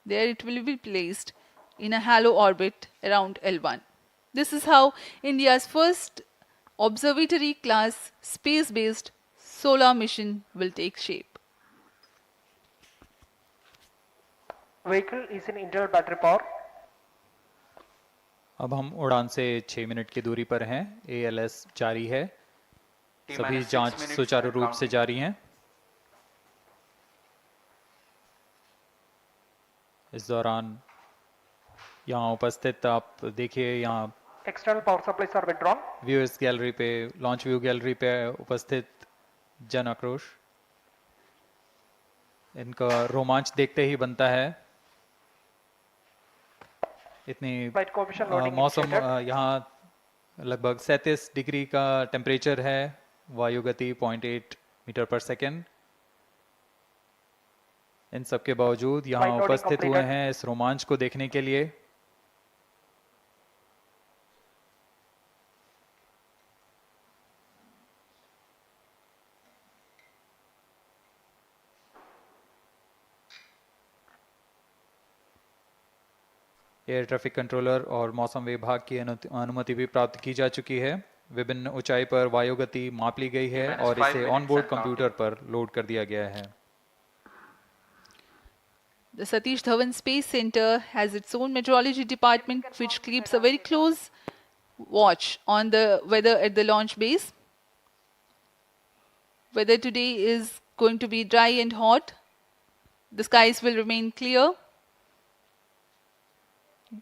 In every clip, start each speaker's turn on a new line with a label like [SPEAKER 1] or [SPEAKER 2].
[SPEAKER 1] There it will be placed in a halo orbit around L1. This is how India's first observatory class space-based solar mission will take shape.
[SPEAKER 2] Vehicle is in internal battery power.
[SPEAKER 3] अब हम उड़ान से 6 minute की दूरी पर हैं। ALS जारी है। सभी जांच सुचारू रूप से जारी हैं। इस दौरान यहाँ उपस्थित आप देखिए, यहाँ
[SPEAKER 2] External power supplies are withdrawn.
[SPEAKER 3] Viewers gallery पे, लॉन्च व्यू गैलरी पे उपस्थित जन आक्रोश, इनका रोमांच देखते ही बनता है। इतनी
[SPEAKER 2] Flight coefficient loading
[SPEAKER 3] मौसम
[SPEAKER 2] initiated.
[SPEAKER 3] यहाँ लगभग 37 डिग्री का टेम्परेचर है। वायु गति 0.8 मीटर पर सेकेंड। इन सब के बावजूद यहाँ
[SPEAKER 2] Flight loading
[SPEAKER 3] उपस्थित हुए
[SPEAKER 2] completed.
[SPEAKER 3] हैं इस रोमांच को देखने के लिए। एयर ट्रैफिक कंट्रोलर और मौसम विभाग की अनुमति भी प्राप्त की जा चुकी है। विभिन्न ऊंचाई पर वायु गति माप ली गई है और इसे ऑनबोर्ड कंप्यूटर पर लोड कर दिया गया है।
[SPEAKER 1] The Satish Dhawan Space Center has its own meteorology department which keeps a very close watch on the weather at the launch base. Weather today is going to be dry and hot. The skies will remain clear.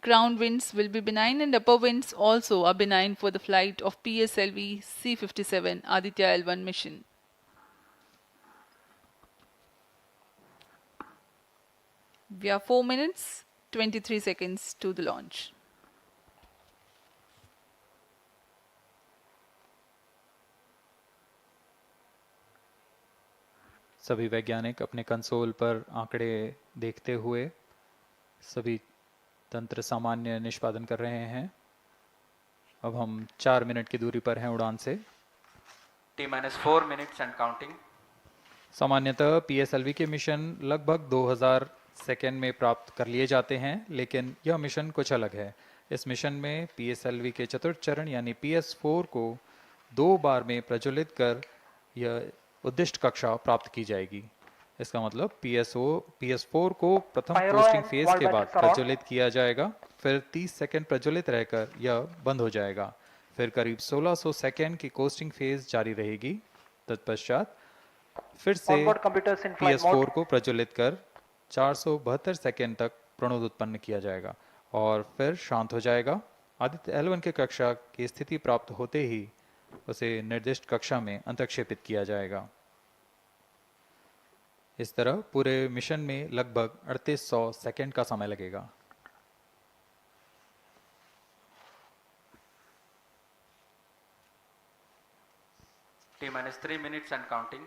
[SPEAKER 1] Ground winds will be benign and upper winds also are benign for the flight of PSLV C-57 Aditya-L1 mission. We are 4 minutes, 23 seconds to the launch.
[SPEAKER 3] सभी वैज्ञानिक अपने console पर आंकड़े देखते हुए सभी तंत्र सामान्य निष्पादन कर रहे हैं। अब हम 4 मिनट की दूरी पर हैं उड़ान से।
[SPEAKER 4] T-4 minutes and counting.
[SPEAKER 3] सामान्यतः PSLV के मिशन लगभग 2000 सेकेंड में प्राप्त कर लिए जाते हैं, लेकिन यह मिशन कुछ अलग है। इस मिशन में PSLV के चतुर्थ चरण यानी PS4 को 2 बार में प्रज्वलित कर यह उद्दिष्ट कक्षा प्राप्त की जाएगी। इसका मतलब PS4 को प्रथम कोस्टिंग फेज के बाद प्रज्वलित किया जाएगा, फिर 30 सेकेंड प्रज्वलित रहकर यह बंद हो जाएगा। फिर करीब 1600 सेकेंड की कोस्टिंग फेज जारी रहेगी। तत्पश्चात फिर से PS4 को प्रज्वलित कर 472 सेकेंड तक प्रणोद उत्पन्न किया जाएगा और फिर शांत हो जाएगा। आदित्य-L1 के कक्षा की स्थिति प्राप्त होते ही उसे निर्दिष्ट कक्षा में अंतक्षेपित किया जाएगा। इस तरह पूरे मिशन में लगभग 3800 सेकेंड का समय लगेगा।
[SPEAKER 4] T-3 minutes and counting.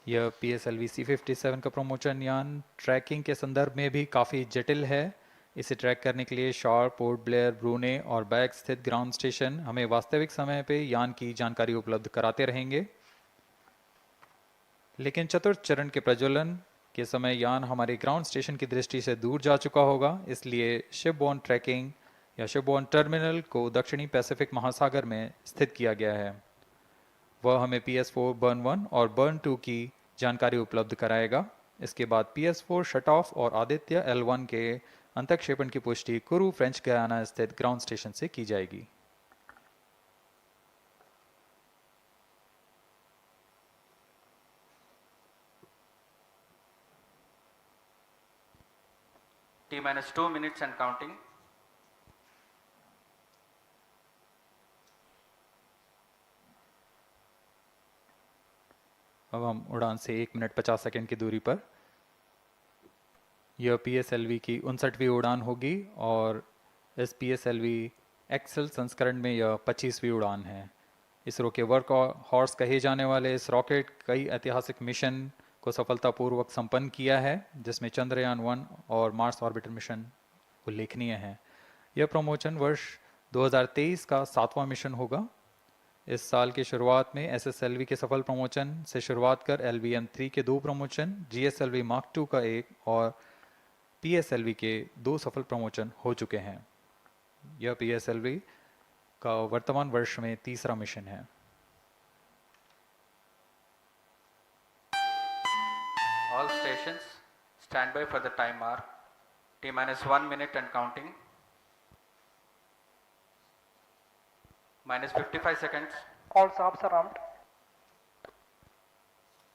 [SPEAKER 3] यह PSLV C-57 का प्रमोशन यान ट्रैकिंग के संदर्भ में भी काफ़ी जटिल है। इसे ट्रैक करने के लिए शॉर, पोर्ट ब्लेयर, ब्रूने और बैग स्थित ग्राउंड स्टेशन हमें वास्तविक समय पे यान की जानकारी उपलब्ध कराते रहेंगे। लेकिन चतुर्थ चरण के प्रज्वलन के समय यान हमारे ग्राउंड स्टेशन की दृष्टि से दूर जा चुका होगा, इसलिए शिपबोर्न ट्रैकिंग या शिपबोर्न टर्मिनल को दक्षिणी पैसिफिक महासागर में स्थित किया गया है। वह हमें PS4 बर्न 1 और बर्न 2 की जानकारी उपलब्ध कराएगा। इसके बाद PS4 शट ऑफ और आदित्य-L1 के अंतक्षेपण की पुष्टि कुरु फ्रेंच गयाना स्थित ग्राउंड स्टेशन से की जाएगी।
[SPEAKER 4] T-2 minutes and counting.
[SPEAKER 3] अब हम उड़ान से 1 मिनट 50 सेकेंड की दूरी पर। यह PSLV की 59वीं उड़ान होगी और इस PSLV एक्सेल संस्करण में यह 25वीं उड़ान है। इसरो के वर्क हॉर्स कहे जाने वाले इस रॉकेट कई ऐतिहासिक मिशन को सफलतापूर्वक संपन्न किया है, जिसमें चंद्रयान 1 और मार्स ऑर्बिटर मिशन उल्लेखनीय हैं। यह प्रमोशन वर्ष 2023 का 7वां मिशन होगा। इस साल की शुरुआत में SSLV के सफल प्रमोशन से शुरुआत कर LVM3 के 2 प्रमोशन, GSLV Mark II का 1 और PSLV के 2 सफल प्रमोशन हो चुके हैं। यह PSLV का वर्तमान वर्ष में तीसरा मिशन है।
[SPEAKER 4] All stations stand by for the time mark. T minus 1 minute and counting. Minus 55 seconds.
[SPEAKER 2] All subs are armed.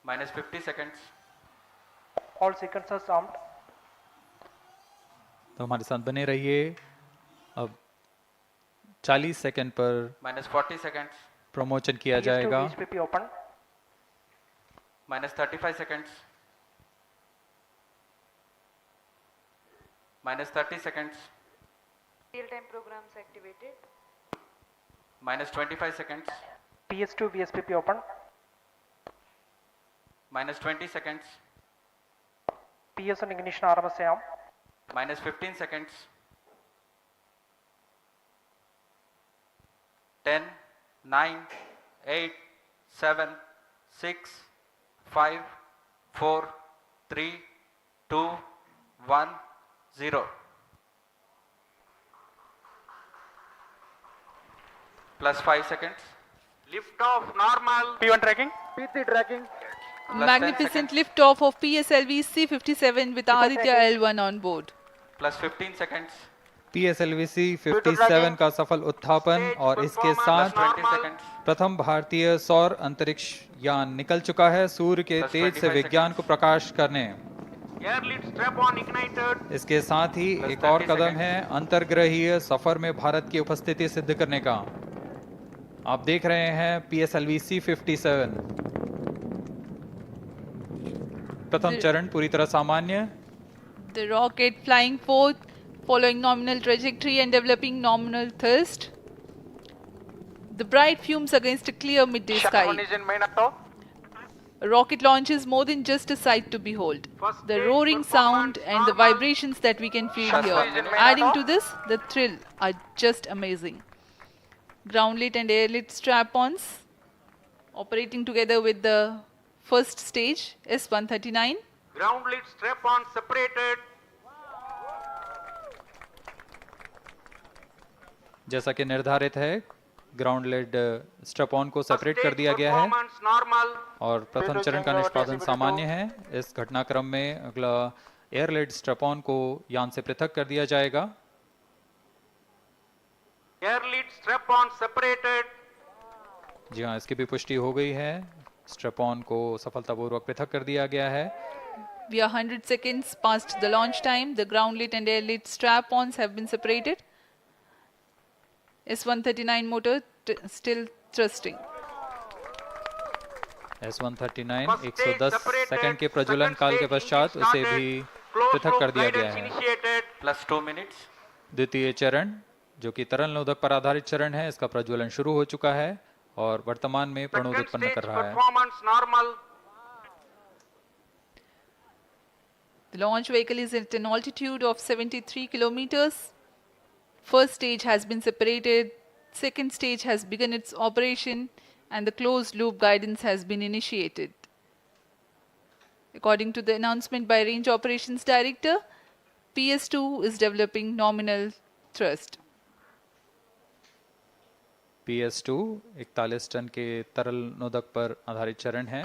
[SPEAKER 4] Minus 50 seconds.
[SPEAKER 2] All sequencers armed.
[SPEAKER 3] तो हमारे साथ बने रहिए। अब 40 सेकंड पर
[SPEAKER 4] Minus 40 seconds.
[SPEAKER 3] प्रमोशन किया
[SPEAKER 2] PS2
[SPEAKER 3] जाएगा।
[SPEAKER 2] VSPP open.
[SPEAKER 4] Minus 35 seconds. Minus 30 seconds.
[SPEAKER 5] Real-time programs activated.
[SPEAKER 4] Minus 25 seconds.
[SPEAKER 2] PS2 VSPP open.
[SPEAKER 4] Minus 20 seconds.
[SPEAKER 2] PS1 ignition RMS arm.
[SPEAKER 4] Minus 15 seconds. 10, 9, 8, 7, 6, 5, 4, 3, 2, 1, 0. Plus 5 seconds.
[SPEAKER 6] Lift off normal.
[SPEAKER 2] P1 tracking.
[SPEAKER 6] PT tracking.
[SPEAKER 4] Plus 10
[SPEAKER 1] Magnificent
[SPEAKER 4] seconds.
[SPEAKER 1] liftoff of PSLV C-57 with Aditya-L1 on board.
[SPEAKER 4] Plus 15 seconds.
[SPEAKER 3] PSLV C-57 का सफल उत्थापन और इसके साथ
[SPEAKER 4] Plus 20 seconds.
[SPEAKER 3] प्रथम भारतीय सौर अंतरिक्ष यान निकल चुका है सूर्य के
[SPEAKER 4] Plus
[SPEAKER 3] तेज से
[SPEAKER 4] 25
[SPEAKER 3] विज्ञान को प्रकाश करने।
[SPEAKER 6] Air lead strap on ignited.
[SPEAKER 3] इसके साथ ही
[SPEAKER 4] Plus
[SPEAKER 3] एक और
[SPEAKER 4] 30
[SPEAKER 3] कदम
[SPEAKER 4] seconds.
[SPEAKER 3] है अंतर्ग्रहीय सफर में भारत की उपस्थिति सिद्ध करने का। आप देख रहे हैं PSLV C-57 प्रथम चरण पूरी तरह सामान्य।
[SPEAKER 1] The rocket flying forth, following nominal trajectory and developing nominal thrust. The bright fumes against a clear midday
[SPEAKER 6] Shuttle one
[SPEAKER 1] sky.
[SPEAKER 6] is in main auto.
[SPEAKER 1] A rocket launch is more than just a sight to behold.
[SPEAKER 6] First
[SPEAKER 1] The
[SPEAKER 6] stage
[SPEAKER 1] roaring sound
[SPEAKER 6] performance
[SPEAKER 1] and the
[SPEAKER 6] normal.
[SPEAKER 1] vibrations that we can feel
[SPEAKER 6] Shuttle
[SPEAKER 1] here,
[SPEAKER 6] is in main
[SPEAKER 1] adding
[SPEAKER 6] auto.
[SPEAKER 1] to this, the thrill are just amazing. Ground lit and air lit strap-ons operating together with the first stage S-139.
[SPEAKER 6] Ground lead strap on separated.
[SPEAKER 3] जैसा कि निर्धारित है ground lead स्ट्रप on को
[SPEAKER 6] First
[SPEAKER 3] separate कर
[SPEAKER 6] stage
[SPEAKER 3] दिया गया है
[SPEAKER 6] performance normal.
[SPEAKER 3] और प्रथम चरण का निष्पादन सामान्य है। इस घटनाक्रम में अगला एयर लेड स्ट्रप ऑन को यान से पृथक कर दिया जाएगा।
[SPEAKER 6] Air lead strap on separated.
[SPEAKER 3] जी हाँ, इसकी भी पुष्टि हो गई है। स्ट्रप ऑन को सफलतापूर्वक पृथक कर दिया गया है।
[SPEAKER 1] We are 100 seconds past the launch time. The ground lit and air lit strap-ons have been separated. S-139 motor still thrusting.
[SPEAKER 3] S-139
[SPEAKER 6] First stage
[SPEAKER 3] 110
[SPEAKER 6] separated.
[SPEAKER 3] Second के प्रज्वलन
[SPEAKER 6] Second
[SPEAKER 3] काल के
[SPEAKER 6] stage
[SPEAKER 3] पश्चात
[SPEAKER 6] engine
[SPEAKER 3] उसे
[SPEAKER 6] started.
[SPEAKER 3] भी
[SPEAKER 6] Closed
[SPEAKER 3] पृथक कर
[SPEAKER 6] loop
[SPEAKER 3] दिया गया
[SPEAKER 6] guidance
[SPEAKER 3] है।
[SPEAKER 6] initiated.
[SPEAKER 4] Plus 2 minutes.
[SPEAKER 3] द्वितीय चरण जो कि तरल नोदक पर आधारित चरण है, इसका प्रज्वलन शुरू हो चुका है और वर्तमान में प्रणोद
[SPEAKER 6] Second
[SPEAKER 3] उत्पन्न
[SPEAKER 6] stage
[SPEAKER 3] कर रहा है।
[SPEAKER 6] performance normal.
[SPEAKER 1] The launch vehicle is at an altitude of 73 kilometers. First stage has been separated. Second stage has begun its operation and the closed loop guidance has been initiated. According to the announcement by Range Operations Director, PS2 is developing nominal thrust.
[SPEAKER 3] PS2 41 ton के तरल नोदक पर आधारित चरण है।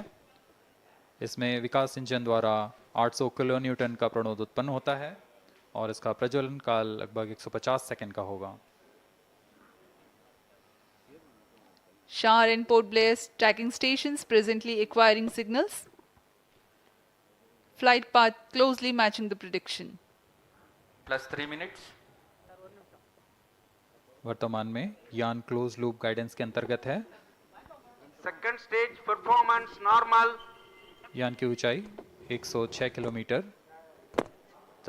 [SPEAKER 3] इसमें विकास engine द्वारा 800 kilo Newton का प्रणोद उत्पन्न होता है और इसका प्रज्वलन काल लगभग 150 सेकंड का होगा।
[SPEAKER 1] Shar and Port Blair tracking stations presently acquiring signals. Flight path closely matching the prediction.
[SPEAKER 4] Plus 3 minutes.
[SPEAKER 3] वर्तमान में यान क्लोज लूप गाइडेंस के अंतर्गत है।
[SPEAKER 6] Second stage performance normal.
[SPEAKER 3] यान की ऊंचाई 106 किलोमीटर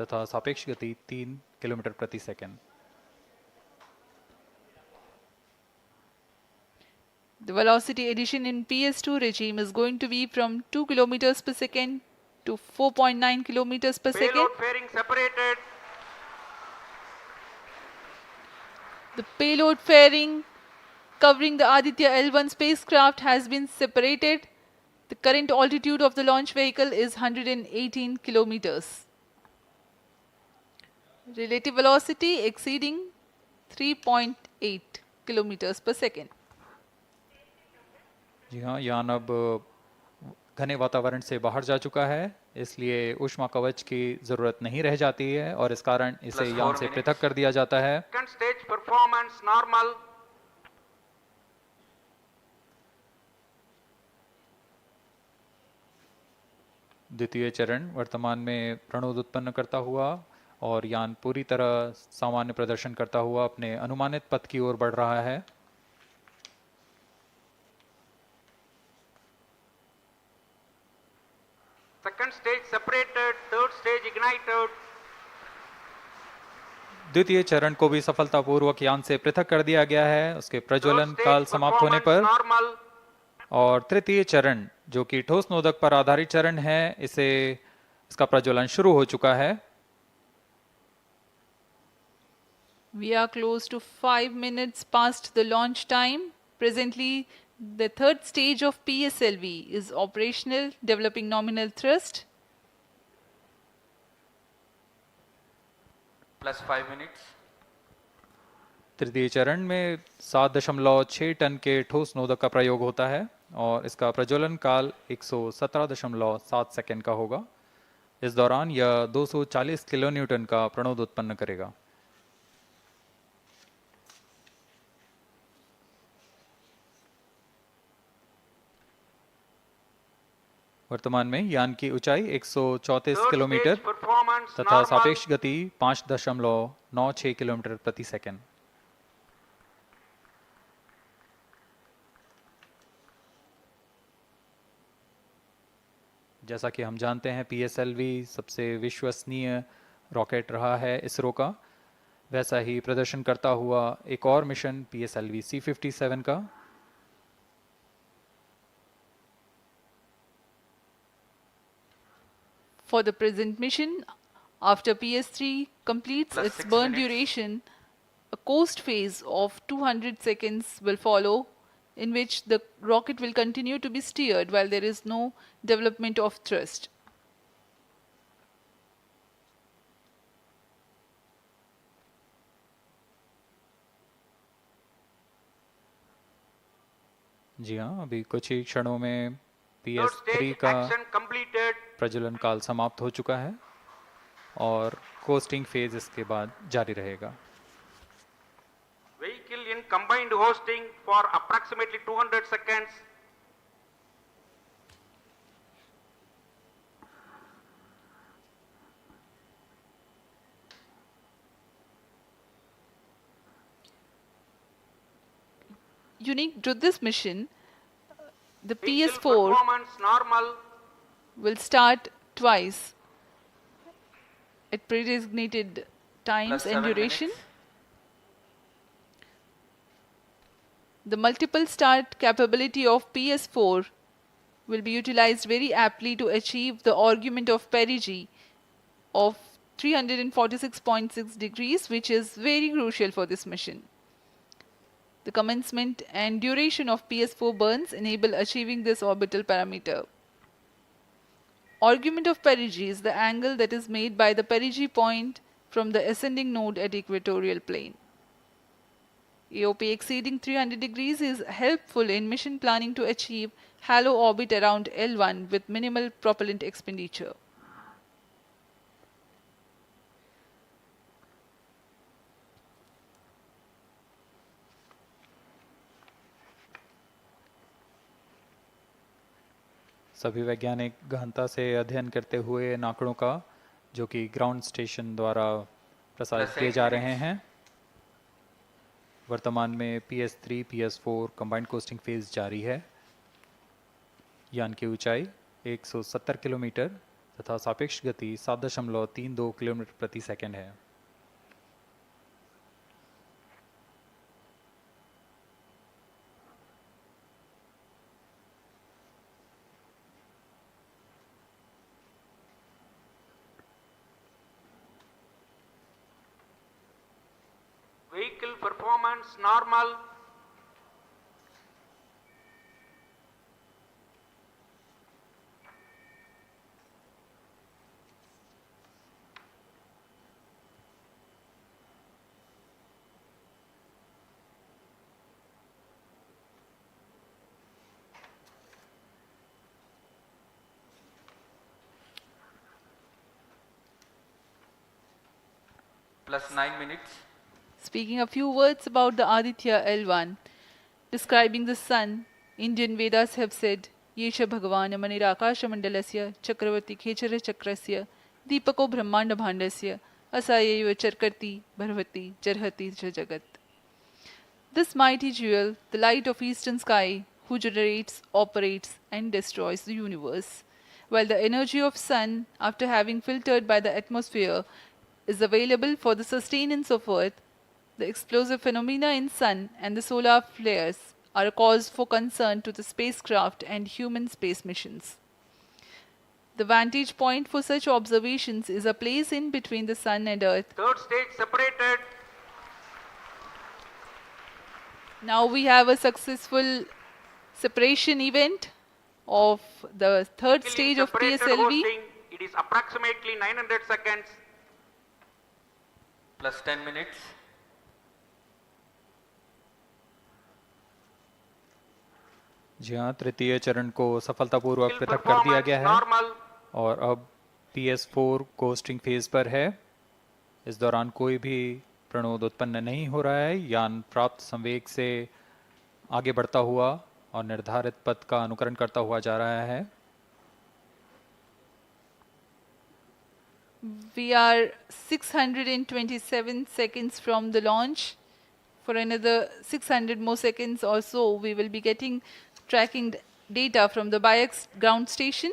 [SPEAKER 3] तथा सापेक्ष गति 3 किलोमीटर प्रति second.
[SPEAKER 1] The velocity addition in PS2 regime is going to be from 2 kilometers per second to 4.9 kilometers per second.
[SPEAKER 6] Payload fairing separated.
[SPEAKER 1] The payload fairing covering the Aditya-L1 spacecraft has been separated. The current altitude of the launch vehicle is 118 kilometers. Relative velocity exceeding 3.8 kilometers per second.
[SPEAKER 3] जी हाँ, यान अब घने वातावरण से बाहर जा चुका है, इसलिए ऊष्मा कवच की ज़रूरत नहीं रह जाती है और इस कारण इसे
[SPEAKER 4] Plus
[SPEAKER 3] यान
[SPEAKER 4] 4
[SPEAKER 3] से
[SPEAKER 4] minutes.
[SPEAKER 3] पृथक कर दिया जाता है।
[SPEAKER 6] Second stage performance normal.
[SPEAKER 3] द्वितीय चरण वर्तमान में प्रणोद उत्पन्न करता हुआ और यान पूरी तरह सामान्य प्रदर्शन करता हुआ अपने अनुमानित पथ की ओर बढ़ रहा है।
[SPEAKER 6] Second stage separated. Third stage ignited.
[SPEAKER 3] द्वितीय चरण को भी सफलतापूर्वक यान से पृथक कर दिया गया है उसके
[SPEAKER 6] Third
[SPEAKER 3] प्रज्वलन
[SPEAKER 6] stage
[SPEAKER 3] काल समाप्त होने
[SPEAKER 6] performance
[SPEAKER 3] पर।
[SPEAKER 6] normal.
[SPEAKER 3] और तृतीय चरण जो कि ठोस नोदक पर आधारित चरण है, इसका प्रज्वलन शुरू हो चुका है।
[SPEAKER 1] We are close to 5 minutes past the launch time. Presently, the third stage of PSLV is operational, developing nominal thrust.
[SPEAKER 4] Plus 5 minutes.
[SPEAKER 3] तृतीय चरण में 7.6 टन के ठोस नोदक का प्रयोग होता है और इसका प्रज्वलन काल 117.7 सेकंड का होगा। इस दौरान यह 240 किलोन्यूटन का प्रणोद उत्पन्न करेगा। वर्तमान में यान की ऊंचाई 134
[SPEAKER 6] Third
[SPEAKER 3] किलोमीटर
[SPEAKER 6] stage performance
[SPEAKER 3] तथा
[SPEAKER 6] normal.
[SPEAKER 3] सापेक्ष गति 5.96 किलोमीटर प्रति सेकंड। जैसा कि हम जानते हैं पीएसएलवी सबसे विश्वसनीय रॉकेट रहा है इसरो का, वैसा ही प्रदर्शन करता हुआ एक और मिशन पीएसएलवी C57 का।
[SPEAKER 1] For the present mission, after PS3 completes
[SPEAKER 4] Plus
[SPEAKER 1] its
[SPEAKER 4] 6
[SPEAKER 1] burn
[SPEAKER 4] minutes.
[SPEAKER 1] duration, a coast phase of 200 seconds will follow, in which the rocket will continue to be steered while there is no development of thrust.
[SPEAKER 3] जी हाँ, अभी कुछ ही क्षणों में
[SPEAKER 6] Third
[SPEAKER 3] PS3
[SPEAKER 6] stage
[SPEAKER 3] का
[SPEAKER 6] action completed.
[SPEAKER 3] प्रज्वलन काल समाप्त हो चुका है और कोस्टिंग फेज इसके बाद जारी रहेगा।
[SPEAKER 6] Vehicle in combined hosting for approximately 200 seconds.
[SPEAKER 1] Unique to this mission, the
[SPEAKER 6] Vehicle
[SPEAKER 1] PS4
[SPEAKER 6] performance normal.
[SPEAKER 1] will start twice at pre-designated times
[SPEAKER 4] Plus
[SPEAKER 1] and
[SPEAKER 4] 7
[SPEAKER 1] duration.
[SPEAKER 4] minutes.
[SPEAKER 1] The multiple start capability of PS4 will be utilized very aptly to achieve the argument of perigee of 346.6 degrees, which is very crucial for this mission. The commencement and duration of PS4 burns enable achieving this orbital parameter. Argument of perigee is the angle that is made by the perigee point from the ascending node at equatorial plane. AOP exceeding 300 degrees is helpful in mission planning to achieve halo orbit around L1 with minimal propellant expenditure.
[SPEAKER 3] सभी वैज्ञानिक गहनता से अध्ययन करते हुए इन आंकड़ों का, जो कि ग्राउंड स्टेशन द्वारा प्रसारित
[SPEAKER 4] Plus
[SPEAKER 3] किए
[SPEAKER 4] 8
[SPEAKER 3] जा
[SPEAKER 4] minutes.
[SPEAKER 3] रहे हैं। वर्तमान में PS3 PS4 combined costing phase जारी है। यान की ऊंचाई 170 किलोमीटर तथा सापेक्ष गति 7.32 किलोमीटर प्रति सेकंड है।
[SPEAKER 6] Vehicle performance normal.
[SPEAKER 4] plus 9 minutes.
[SPEAKER 1] Speaking a few words about the Aditya-L1, describing the sun, Indian Vedas have said, Yesha Bhagavan Manirakasha Mandalasya Chakravati Khechara Chakrasya Deepako Brahmanda Bhandasya Asayeva Charkarti Bharvati Jarhati Jagat. This mighty jewel, the light of eastern sky, who generates, operates, and destroys the universe, while the energy of sun, after having filtered by the atmosphere, is available for the sustenance of earth, the explosive phenomena in sun and the solar flares are a cause for concern to the spacecraft and human space missions. The vantage point for such observations is a place in between the sun and earth.
[SPEAKER 6] Third stage separated.
[SPEAKER 1] Now we have a successful separation event of the third stage of
[SPEAKER 6] Separated
[SPEAKER 1] PSLV.
[SPEAKER 6] hosting. It is approximately 900 seconds.
[SPEAKER 4] Plus 10 minutes.
[SPEAKER 3] जी हाँ, तृतीय चरण को सफलतापूर्वक
[SPEAKER 6] Skill
[SPEAKER 3] पृथक कर दिया
[SPEAKER 6] performance
[SPEAKER 3] गया है
[SPEAKER 6] normal.
[SPEAKER 3] और अब PS4 कोस्टिंग फेज पर है। इस दौरान कोई भी प्रणोद उत्पन्न नहीं हो रहा है। यान प्राप्त संवेग से आगे बढ़ता हुआ और निर्धारित पथ का अनुकरण करता हुआ जा रहा है।
[SPEAKER 1] We are 627 seconds from the launch. For another 600 more seconds or so, we will be getting tracking data from the BIAX ground station.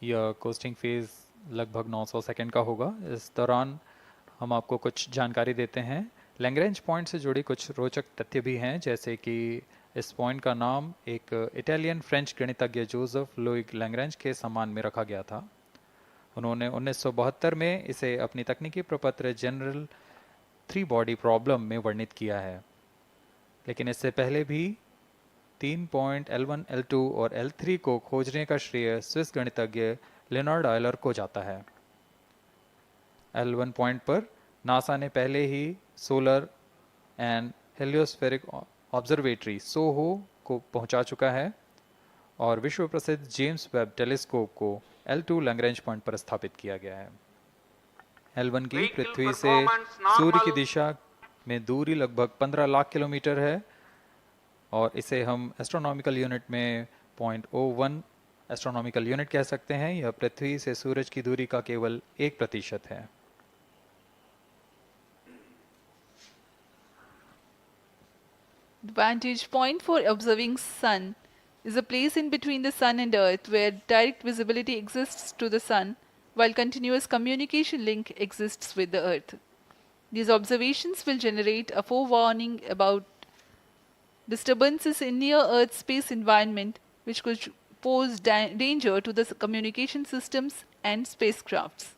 [SPEAKER 3] यह कोस्टिंग फेज लगभग 900 सेकंड का होगा। इस दौरान हम आपको कुछ जानकारी देते हैं। लैग्रेंज पॉइंट से जुड़ी कुछ रोचक तथ्य भी हैं, जैसे कि इस पॉइंट का नाम एक इटालियन फ्रेंच गणितज्ञ जोसेफ लुइग लैग्रेंज के सम्मान में रखा गया था। उन्होंने 1972 में इसे अपनी तकनीकी प्रपत्र जनरल 3 बॉडी प्रॉब्लम में वर्णित किया है, लेकिन इससे पहले भी 3 पॉइंट L1, L2 और L3 को खोजने का श्रेय स्विस गणितज्ञ लियोनार्ड आयलर को जाता है। L1 पॉइंट पर नासा ने पहले ही सोलर एंड हेलियोस्फेरिक ऑब्जर्वेटरी सोहो को पहुंचा चुका है और विश्व प्रसिद्ध जेम्स वेब टेलीस्कोप को L2 लैग्रेंज पॉइंट पर स्थापित किया गया है। L1 की
[SPEAKER 6] Vehicle
[SPEAKER 3] पृथ्वी से
[SPEAKER 6] performance normal.
[SPEAKER 3] सूर्य की दिशा में दूरी लगभग 15 लाख किलोमीटर है और इसे हम एस्ट्रोनॉमिकल यूनिट में 0.01 एस्ट्रोनॉमिकल यूनिट कह सकते हैं। यह पृथ्वी से सूरज की दूरी का केवल 1% है।
[SPEAKER 1] The vantage point for observing sun is a place in between the sun and earth where direct visibility exists to the sun while continuous communication link exists with the earth. These observations will generate a forewarning about disturbances in near Earth space environment which could pose danger to the communication systems and spacecrafts.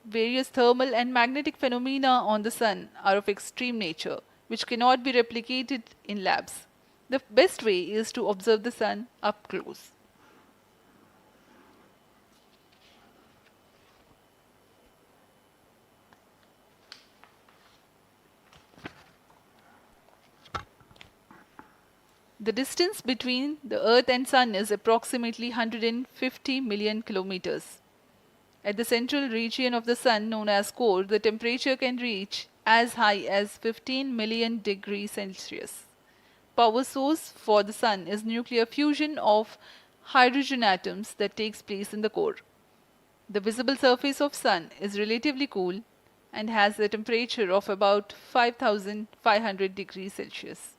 [SPEAKER 1] Various thermal and magnetic phenomena on the sun are of extreme nature, which cannot be replicated in labs. The best way is to observe the sun up close. The distance between the Earth and Sun is approximately 150 million kilometers. At the central region of the Sun, known as core, the temperature can reach as high as 15 million degrees Celsius. Power source for the Sun is nuclear fusion of hydrogen atoms that takes place in the core. The visible surface of Sun is relatively cool and has a temperature of about 5,500 degrees Celsius.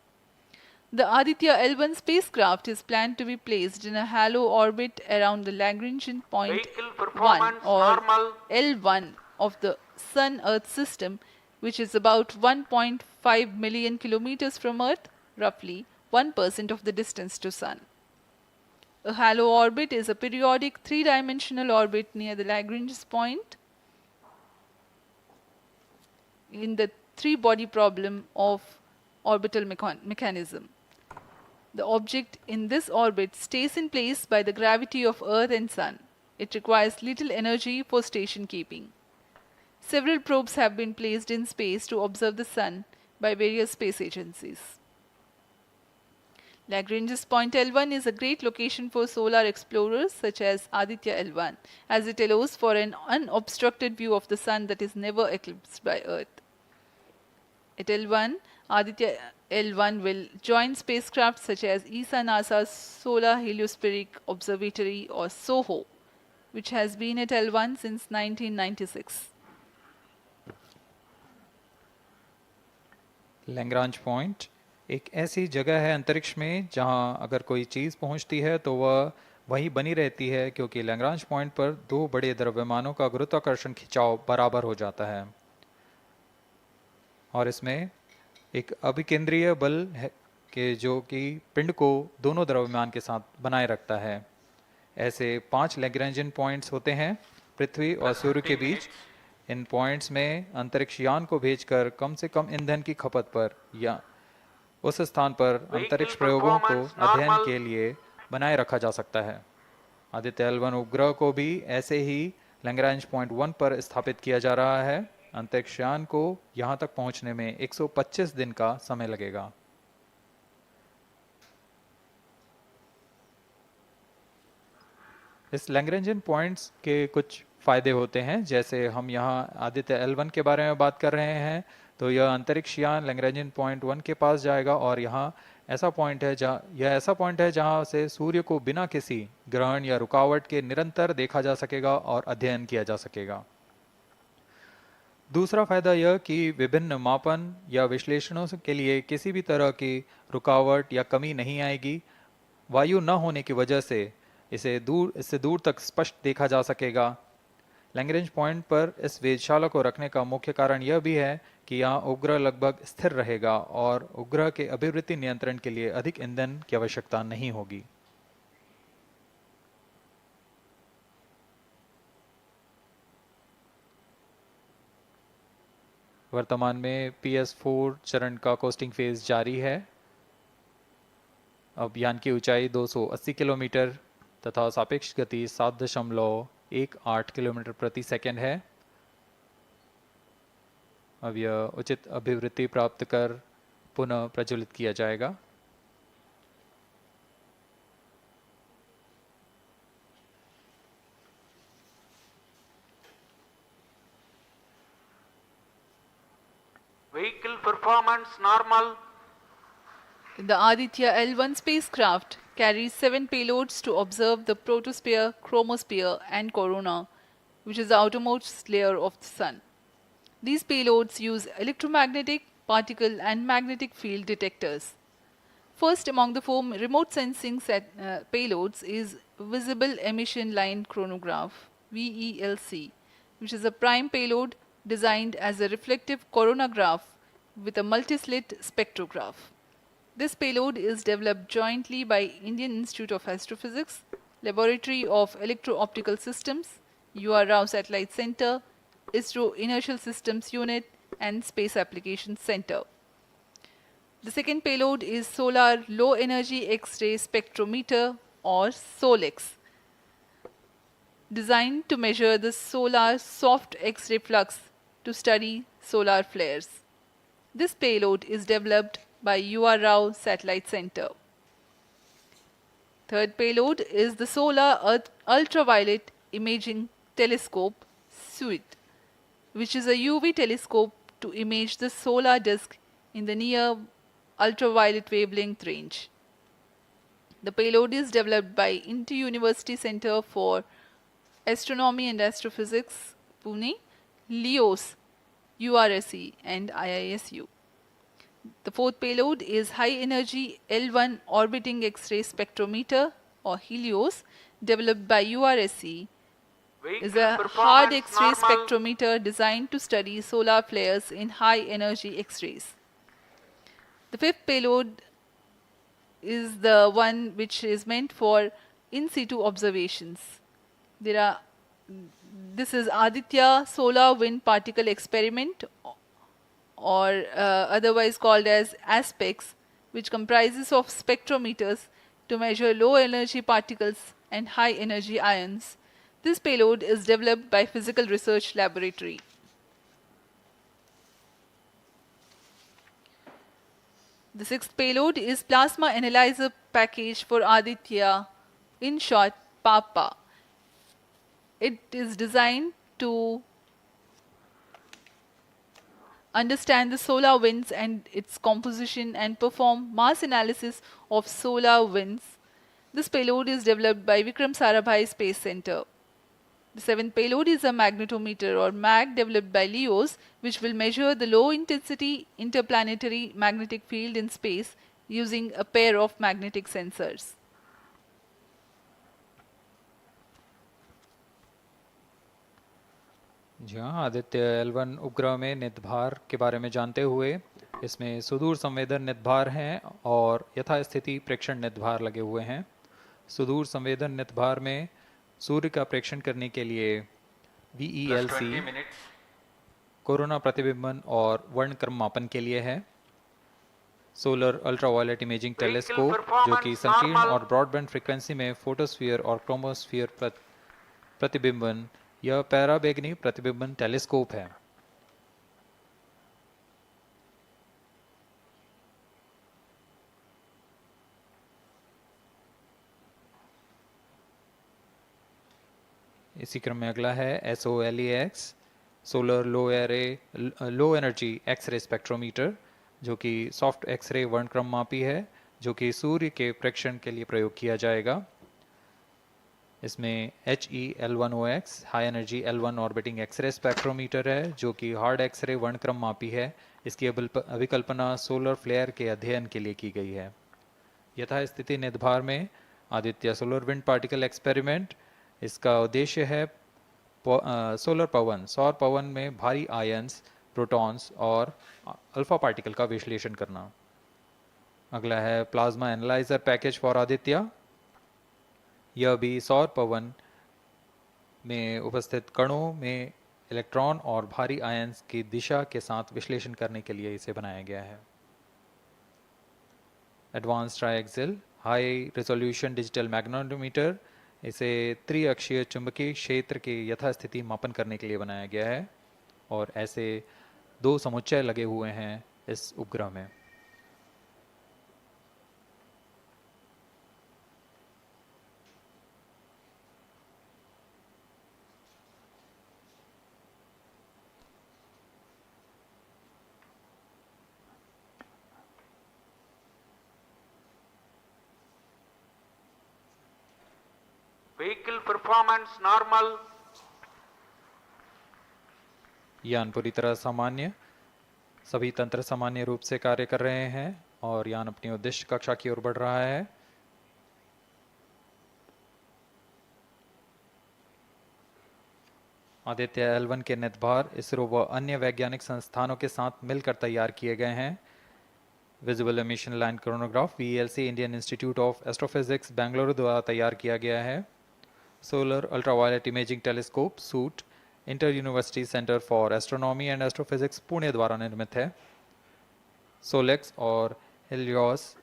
[SPEAKER 1] The Aditya-L1 spacecraft is planned to be placed in a halo orbit around the Lagrangian point
[SPEAKER 6] Vehicle
[SPEAKER 1] 1
[SPEAKER 6] performance
[SPEAKER 1] or
[SPEAKER 6] normal.
[SPEAKER 1] L1 of the Sun-Earth system, which is about 1.5 million kilometers from Earth, roughly 1% of the distance to Sun. A halo orbit is a periodic three-dimensional orbit near the Lagrange point in the three-body problem of orbital mechanism. The object in this orbit stays in place by the gravity of Earth and Sun. It requires little energy for station keeping. Several probes have been placed in space to observe the Sun by various space agencies. Lagrange's point L1 is a great location for solar explorers such as Aditya-L1, as it allows for an unobstructed view of the Sun that is never eclipsed by Earth. At L1, Aditya-L1 will join spacecraft such as ESA-NASA's Solar Heliospheric Observatory or SOHO, which has been at L1 since 1996.
[SPEAKER 3] Lagrange point एक ऐसी जगह है अंतरिक्ष में जहां अगर कोई चीज़ पहुंचती है तो वह वहीं बनी रहती है, क्योंकि लैग्रांज पॉइंट पर दो बड़े द्रव्यमानों का गुरुत्वाकर्षण खिंचाव बराबर हो जाता है और इसमें एक अभिकेंद्रीय बल है कि जो कि पिंड को दोनों द्रव्यमान के साथ बनाए रखता है। ऐसे 5 लैग्रेंजियन पॉइंट्स होते हैं पृथ्वी और सूर्य के बीच। इन पॉइंट्स में अंतरिक्ष यान को भेजकर कम से कम ईंधन की खपत पर या उस स्थान पर अंतरिक्ष प्रयोगों को अध्ययन के लिए बनाए रखा जा सकता है। आदित्य-L1 उपग्रह को भी ऐसे ही लैग्रांज पॉइंट 1 पर स्थापित किया जा रहा है। अंतरिक्ष यान को यहां तक पहुंचने में 125 दिन का समय लगेगा। इस लैग्रेंजियन पॉइंट्स के कुछ फ़ायदे होते हैं, जैसे हम यहाँ आदित्य-L1 के बारे में बात कर रहे हैं तो यह अंतरिक्ष यान लैग्रेंजियन पॉइंट 1 के पास जाएगा और यह ऐसा पॉइंट है जहाँ से सूर्य को बिना किसी ग्रहण या रुकावट के निरंतर देखा जा सकेगा और अध्ययन किया जा सकेगा। दूसरा फायदा यह कि विभिन्न मापन या विश्लेषणों के लिए किसी भी तरह की रुकावट या कमी नहीं आएगी। वायु न होने की वजह से इससे दूर तक स्पष्ट देखा जा सकेगा। लैग्रेंज पॉइंट पर इस वेधशाला को रखने का मुख्य कारण यह भी है कि यहाँ उपग्रह लगभग स्थिर रहेगा और उपग्रह के अभिवृत्ति नियंत्रण के लिए अधिक ईंधन की आवश्यकता नहीं होगी। वर्तमान में PS4 चरण का कोस्टिंग फेज जारी है। अब यान की ऊंचाई 280 किलोमीटर तथा सापेक्ष गति 7.18 किलोमीटर प्रति सेकंड है। अब यह उचित अभिवृत्ति प्राप्त कर पुनः प्रज्वलित किया जाएगा।
[SPEAKER 6] Vehicle performance normal.
[SPEAKER 1] The Aditya-L1 spacecraft carries 7 payloads to observe the protosphere, chromosphere, and corona, which is the outermost layer of the Sun. These payloads use electromagnetic, particle, and magnetic field detectors. First among the 4 remote sensing payloads is Visible Emission Line Chronograph (VELC), which is a prime payload designed as a reflective coronagraph with a multislit spectrograph. This payload is developed jointly by Indian Institute of Astrophysics, Laboratory of Electro-Optical Systems, UR Rao Satellite Center, ISRO Inertial Systems Unit, and Space Applications Center. The second payload is Solar Low Energy X-ray Spectrometer or SOLEX, designed to measure the solar soft X-ray flux to study solar flares. This payload is developed by UR Rao Satellite Center. Third payload is the Solar Earth Ultraviolet Imaging Telescope SUIT, which is a UV telescope to image the solar disk in the near ultraviolet wavelength range. The payload is developed by Inter-University Center for Astronomy and Astrophysics, Pune, LEOS, URSE, and IISU. The fourth payload is High Energy L1 Orbiting X-ray Spectrometer or HELIOS, developed by URSE. Is a hard X-ray spectrometer designed to study solar flares in high energy X-rays. The fifth payload is the one which is meant for in situ observations. This is Aditya Solar Wind Particle Experiment, or otherwise called as ASPEX, which comprises of spectrometers to measure low energy particles and high energy ions. This payload is developed by Physical Research Laboratory. The sixth payload is Plasma Analyzer Package for Aditya, in short, PAPA. It is designed to understand the solar winds and its composition and perform mass analysis of solar winds. This payload is developed by Vikram Sarabhai Space Center. The seventh payload is a magnetometer or MAG developed by LEOS, which will measure the low intensity interplanetary magnetic field in space using a pair of magnetic sensors.
[SPEAKER 3] जी हाँ, Aditya L1 उपग्रह में नितभार के बारे में जानते हुए इसमें सुदूर संवेदन नितभार हैं और यथास्थिति प्रेक्षण नितभार लगे हुए हैं। सुदूर संवेदन नितभार में सूर्य का प्रेक्षण करने के लिए
[SPEAKER 4] Plus
[SPEAKER 3] VELC
[SPEAKER 4] 20 minutes.
[SPEAKER 3] कोरोना प्रतिबिंबन और वर्णक्रम मापन के लिए है। सोलर अल्ट्रावायलेट इमेजिंग टेलीस्कोप जो कि संकीर्ण और ब्रॉडबैंड फ्रीक्वेंसी में फोटोस्फीयर और क्रोमोस्फीयर प्रतिबिंबन यह पैराबैंगनी प्रतिबिंबन टेलीस्कोप है। इसी क्रम में अगला है SOLEX solar low energy x-ray spectrometer जो कि सॉफ्ट एक्सरे वर्णक्रम मापी है जो कि सूर्य के प्रेक्षण के लिए प्रयोग किया जाएगा। इसमें HE-L1OX high energy L1 orbiting x-ray spectrometer है जो कि हार्ड एक्सरे वर्णक्रम मापी है। इसकी अभिकल्पना सोलर फ्लेयर के अध्ययन के लिए की गई है। यथास्थिति नितभार में Aditya solar wind particle experiment, इसका उद्देश्य है सोलर पवन सौर पवन में भारी आयंस, प्रोटॉन्स और अल्फा पार्टिकल का विश्लेषण करना। अगला है plasma analyser package for Aditya. यह भी सौर पवन में उपस्थित कणों में इलेक्ट्रॉन और भारी आयंस की दिशा के साथ विश्लेषण करने के लिए इसे बनाया गया है। Advance triaxial high resolution digital magnetometer, इसे त्रिअक्षीय चुंबकीय क्षेत्र के यथास्थिति मापन करने के लिए बनाया गया है और ऐसे 2 समुच्चय लगे हुए हैं इस उपग्रह में।
[SPEAKER 6] Vehicle performance normal.
[SPEAKER 3] यान पूरी तरह सामान्य, सभी तंत्र सामान्य रूप से कार्य कर रहे हैं और यान अपनी उद्दिष्ट कक्षा की ओर बढ़ रहा है। आदित्य L1 के नितभार इसरो व अन्य वैज्ञानिक संस्थानों के साथ मिलकर तैयार किए गए हैं। Visible emission line chronograph VELC Indian institute of astrophysics Bengaluru द्वारा तैयार किया गया है। Solar ultraviolet imaging telescope suit inter university centre for astronomy and astrophysics Pune द्वारा निर्मित है। सोलेक्स और हेलियोस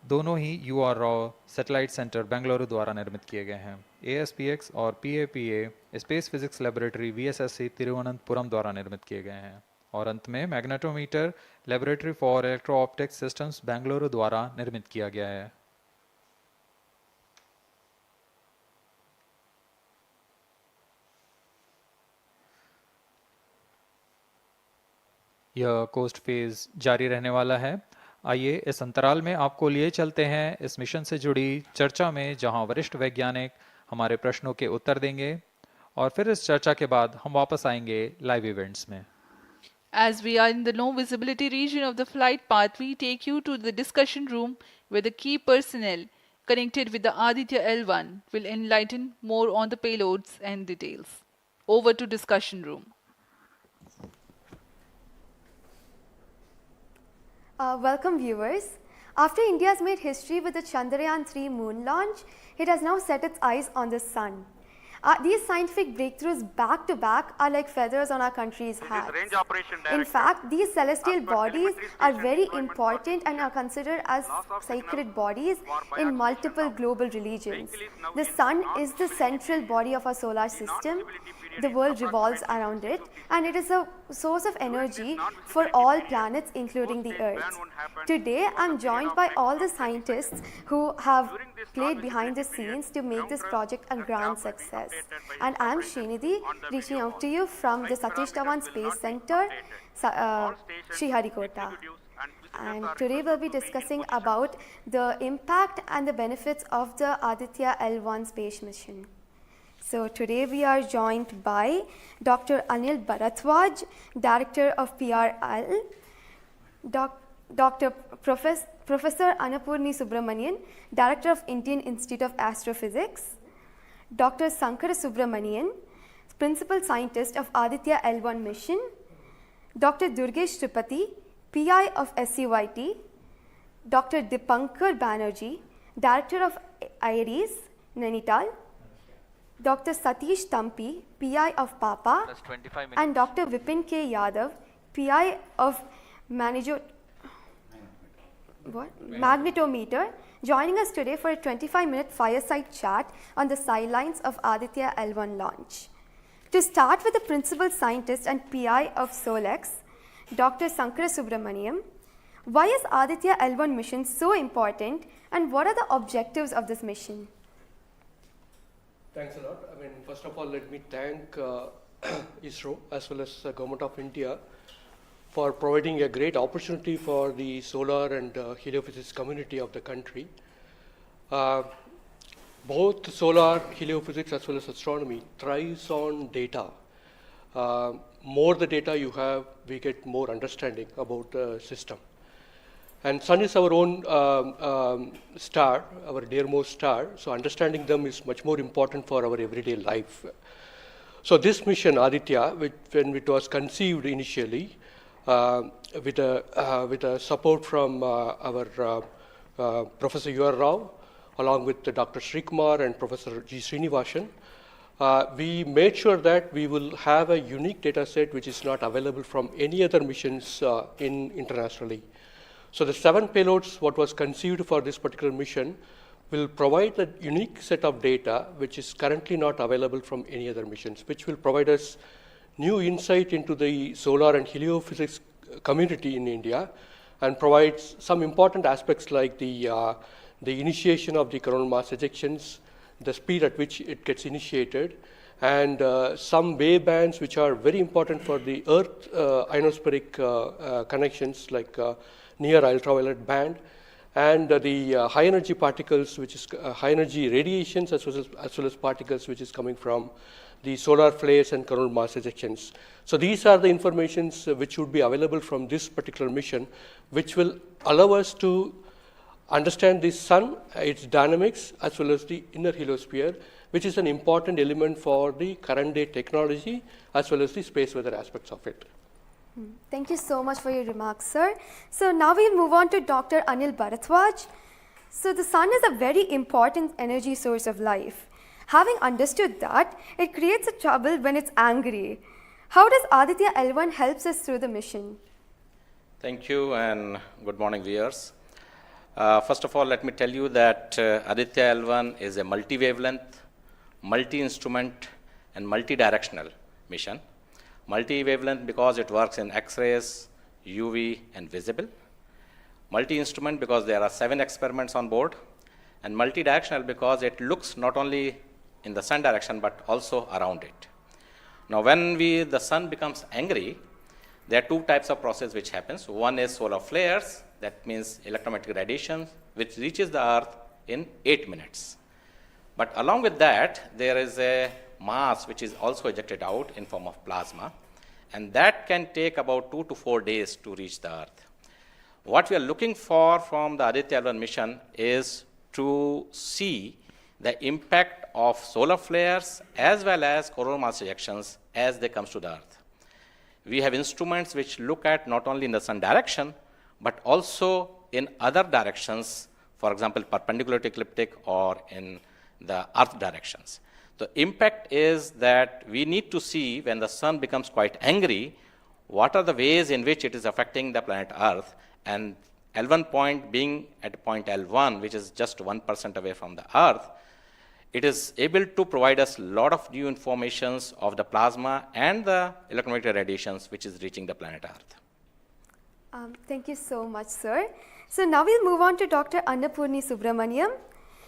[SPEAKER 3] दोनों ही UR Rao satellite centre Bengaluru द्वारा निर्मित किए गए हैं। ASPX और PAPA space physics laboratory VSSC Thiruvananthapuram द्वारा निर्मित किए गए हैं। और अंत में magnetometer laboratory for electro optics systems Bengaluru द्वारा निर्मित किया गया है। यह कोस्ट फेज जारी रहने वाला है। आइए इस अंतराल में आपको लिए चलते हैं इस मिशन से जुड़ी चर्चा में, जहां वरिष्ठ वैज्ञानिक हमारे प्रश्नों के उत्तर देंगे और फिर इस चर्चा के बाद हम वापस आएंगे लाइव इवेंट्स में।
[SPEAKER 1] As we are in the low visibility region of the flight path, we take you to the discussion room where the key personnel connected with the Aditya-L1 will enlighten more on the payloads and details. Over to discussion room.
[SPEAKER 7] Welcome viewers. After India's made history with the Chandrayaan-3 moon launch, it has now set its eyes on the sun. These scientific breakthroughs back to back are like feathers on our country's hat.
[SPEAKER 6] range operation
[SPEAKER 7] In
[SPEAKER 6] directive,
[SPEAKER 7] fact, these celestial
[SPEAKER 6] as per
[SPEAKER 7] bodies
[SPEAKER 6] telemetry
[SPEAKER 7] are
[SPEAKER 6] station
[SPEAKER 7] very
[SPEAKER 6] deployment
[SPEAKER 7] important and are considered as
[SPEAKER 6] loss of
[SPEAKER 7] sacred
[SPEAKER 6] signal
[SPEAKER 7] bodies
[SPEAKER 6] for
[SPEAKER 7] in
[SPEAKER 6] biodistribution
[SPEAKER 7] multiple
[SPEAKER 6] now.
[SPEAKER 7] global religions.
[SPEAKER 6] Vehicle is now
[SPEAKER 7] The
[SPEAKER 6] in
[SPEAKER 7] sun is the
[SPEAKER 6] non-visibility
[SPEAKER 7] central
[SPEAKER 6] period.
[SPEAKER 7] body of our solar system.
[SPEAKER 6] non-visibility period
[SPEAKER 7] The
[SPEAKER 6] is
[SPEAKER 7] world revolves
[SPEAKER 6] approximately
[SPEAKER 7] around it
[SPEAKER 6] 62
[SPEAKER 7] and it is a source of
[SPEAKER 6] During this
[SPEAKER 7] energy
[SPEAKER 6] non-visibility
[SPEAKER 7] for all
[SPEAKER 6] period,
[SPEAKER 7] planets including the
[SPEAKER 6] post-stage
[SPEAKER 7] Earth.
[SPEAKER 6] ban won't happen
[SPEAKER 7] Today
[SPEAKER 6] for
[SPEAKER 7] I am
[SPEAKER 6] the period
[SPEAKER 7] joined
[SPEAKER 6] of
[SPEAKER 7] by
[SPEAKER 6] next
[SPEAKER 7] all the
[SPEAKER 6] 20
[SPEAKER 7] scientists
[SPEAKER 6] seconds.
[SPEAKER 7] who have
[SPEAKER 6] During this
[SPEAKER 7] played behind the
[SPEAKER 6] non-visibility period,
[SPEAKER 7] scenes to make
[SPEAKER 6] ground
[SPEAKER 7] this
[SPEAKER 6] truth
[SPEAKER 7] project a
[SPEAKER 6] the
[SPEAKER 7] grand
[SPEAKER 6] staff will be
[SPEAKER 7] success.
[SPEAKER 6] updated by
[SPEAKER 7] And
[SPEAKER 6] its
[SPEAKER 7] I am
[SPEAKER 6] operation
[SPEAKER 7] Srinidhi
[SPEAKER 6] on the
[SPEAKER 7] reaching
[SPEAKER 6] video
[SPEAKER 7] out
[SPEAKER 6] hall.
[SPEAKER 7] to you from the
[SPEAKER 6] Flight
[SPEAKER 7] Satish
[SPEAKER 6] parameters
[SPEAKER 7] Dhawan
[SPEAKER 6] will
[SPEAKER 7] Space
[SPEAKER 6] not be
[SPEAKER 7] Center,
[SPEAKER 6] updated. All stations,
[SPEAKER 7] Sriharikota.
[SPEAKER 6] executives and visitors
[SPEAKER 7] And
[SPEAKER 6] are
[SPEAKER 7] today we'll
[SPEAKER 6] requested
[SPEAKER 7] be
[SPEAKER 6] to in
[SPEAKER 7] discussing
[SPEAKER 6] position.
[SPEAKER 7] about the impact and the benefits of the Aditya-L1 space mission. So today we are joined by Dr. Anil Bharadwaj, Director of PRL, Professor Annapurni Subramanian, Director of Indian Institute of Astrophysics, Dr. Sankara Subramanian, Principal Scientist of Aditya-L1 mission, Dr. Durgesh Tripathi, PI of SUIT, Dr. Dipankar Banerjee, Director of IRIS, Nainital, Dr. Satish Tampi, PI of PAPA,
[SPEAKER 4] Plus 25 minutes.
[SPEAKER 7] and Dr. Vipin K. Yadav, PI of Magnetometer, joining us today for a 25-minute fireside chat on the sidelines of Aditya-L1 launch. To start with the principal scientist and PI of SOLEX, Dr. Sankara Subramaniam, why is Aditya-L1 mission so important and what are the objectives of this mission?
[SPEAKER 8] Thanks a lot. I mean, first of all, let me thank ISRO as well as the Government of India for providing a great opportunity for the solar and heliophysics community of the country. Both solar, heliophysics as well as astronomy thrives on data. More the data you have, we get more understanding about the system. And sun is our own star, our dearmost star, so understanding them is much more important for our everyday life. So this mission, Aditya, when it was conceived initially, with a support from our Professor U.R. Rao, along with Dr. Srikumar and Professor G. Srinivasan, we made sure that we will have a unique data set which is not available from any other missions internationally. So the 7 payloads, what was conceived for this particular mission, will provide a unique set of data which is currently not available from any other missions, which will provide us new insight into the solar and heliophysics community in India and provides some important aspects like the initiation of the coronal mass ejections, the speed at which it gets initiated, and some wave bands which are very important for the Earth ionospheric connections like near ultraviolet band, and the high energy particles, which is high energy radiations as well as particles which is coming from the solar flares and coronal mass ejections. So these are the informations which would be available from this particular mission, which will allow us to understand the sun, its dynamics, as well as the inner heliosphere, which is an important element for the current day technology, as well as the space weather aspects of it.
[SPEAKER 7] Thank you so much for your remarks, sir. So now we move on to Dr. Anil Bharadwaj. So the sun is a very important energy source of life. Having understood that, it creates a trouble when it's angry. How does Aditya-L1 helps us through the mission?
[SPEAKER 9] Thank you and good morning, viewers. First of all, let me tell you that Aditya-L1 is a multi-wavelength, multi-instrument and multi-directional mission. Multi-wavelength because it works in X-rays, UV and visible. Multi-instrument because there are 7 experiments on board. And multi-directional because it looks not only in the sun direction but also around it. Now when the sun becomes angry, there are 2 types of process which happens. One is solar flares, that means electromagnetic radiation, which reaches the earth in 8 minutes. But along with that, there is a mass which is also ejected out in form of plasma, and that can take about 2 to 4 days to reach the earth. What we are looking for from the Aditya-L1 mission is to see the impact of solar flares as well as coronal mass ejections as they come to the earth. We have instruments which look at not only in the sun direction, but also in other directions, for example, perpendicular to ecliptic or in the earth directions. The impact is that we need to see when the sun becomes quite angry, what are the ways in which it is affecting the planet Earth, and L1 point being at point L1, which is just 1% away from the Earth, it is able to provide us a lot of new informations of the plasma and the electromagnetic radiations which is reaching the planet Earth.
[SPEAKER 7] Thank you so much, sir. So now we'll move on to Dr. Annapurni Subramaniam.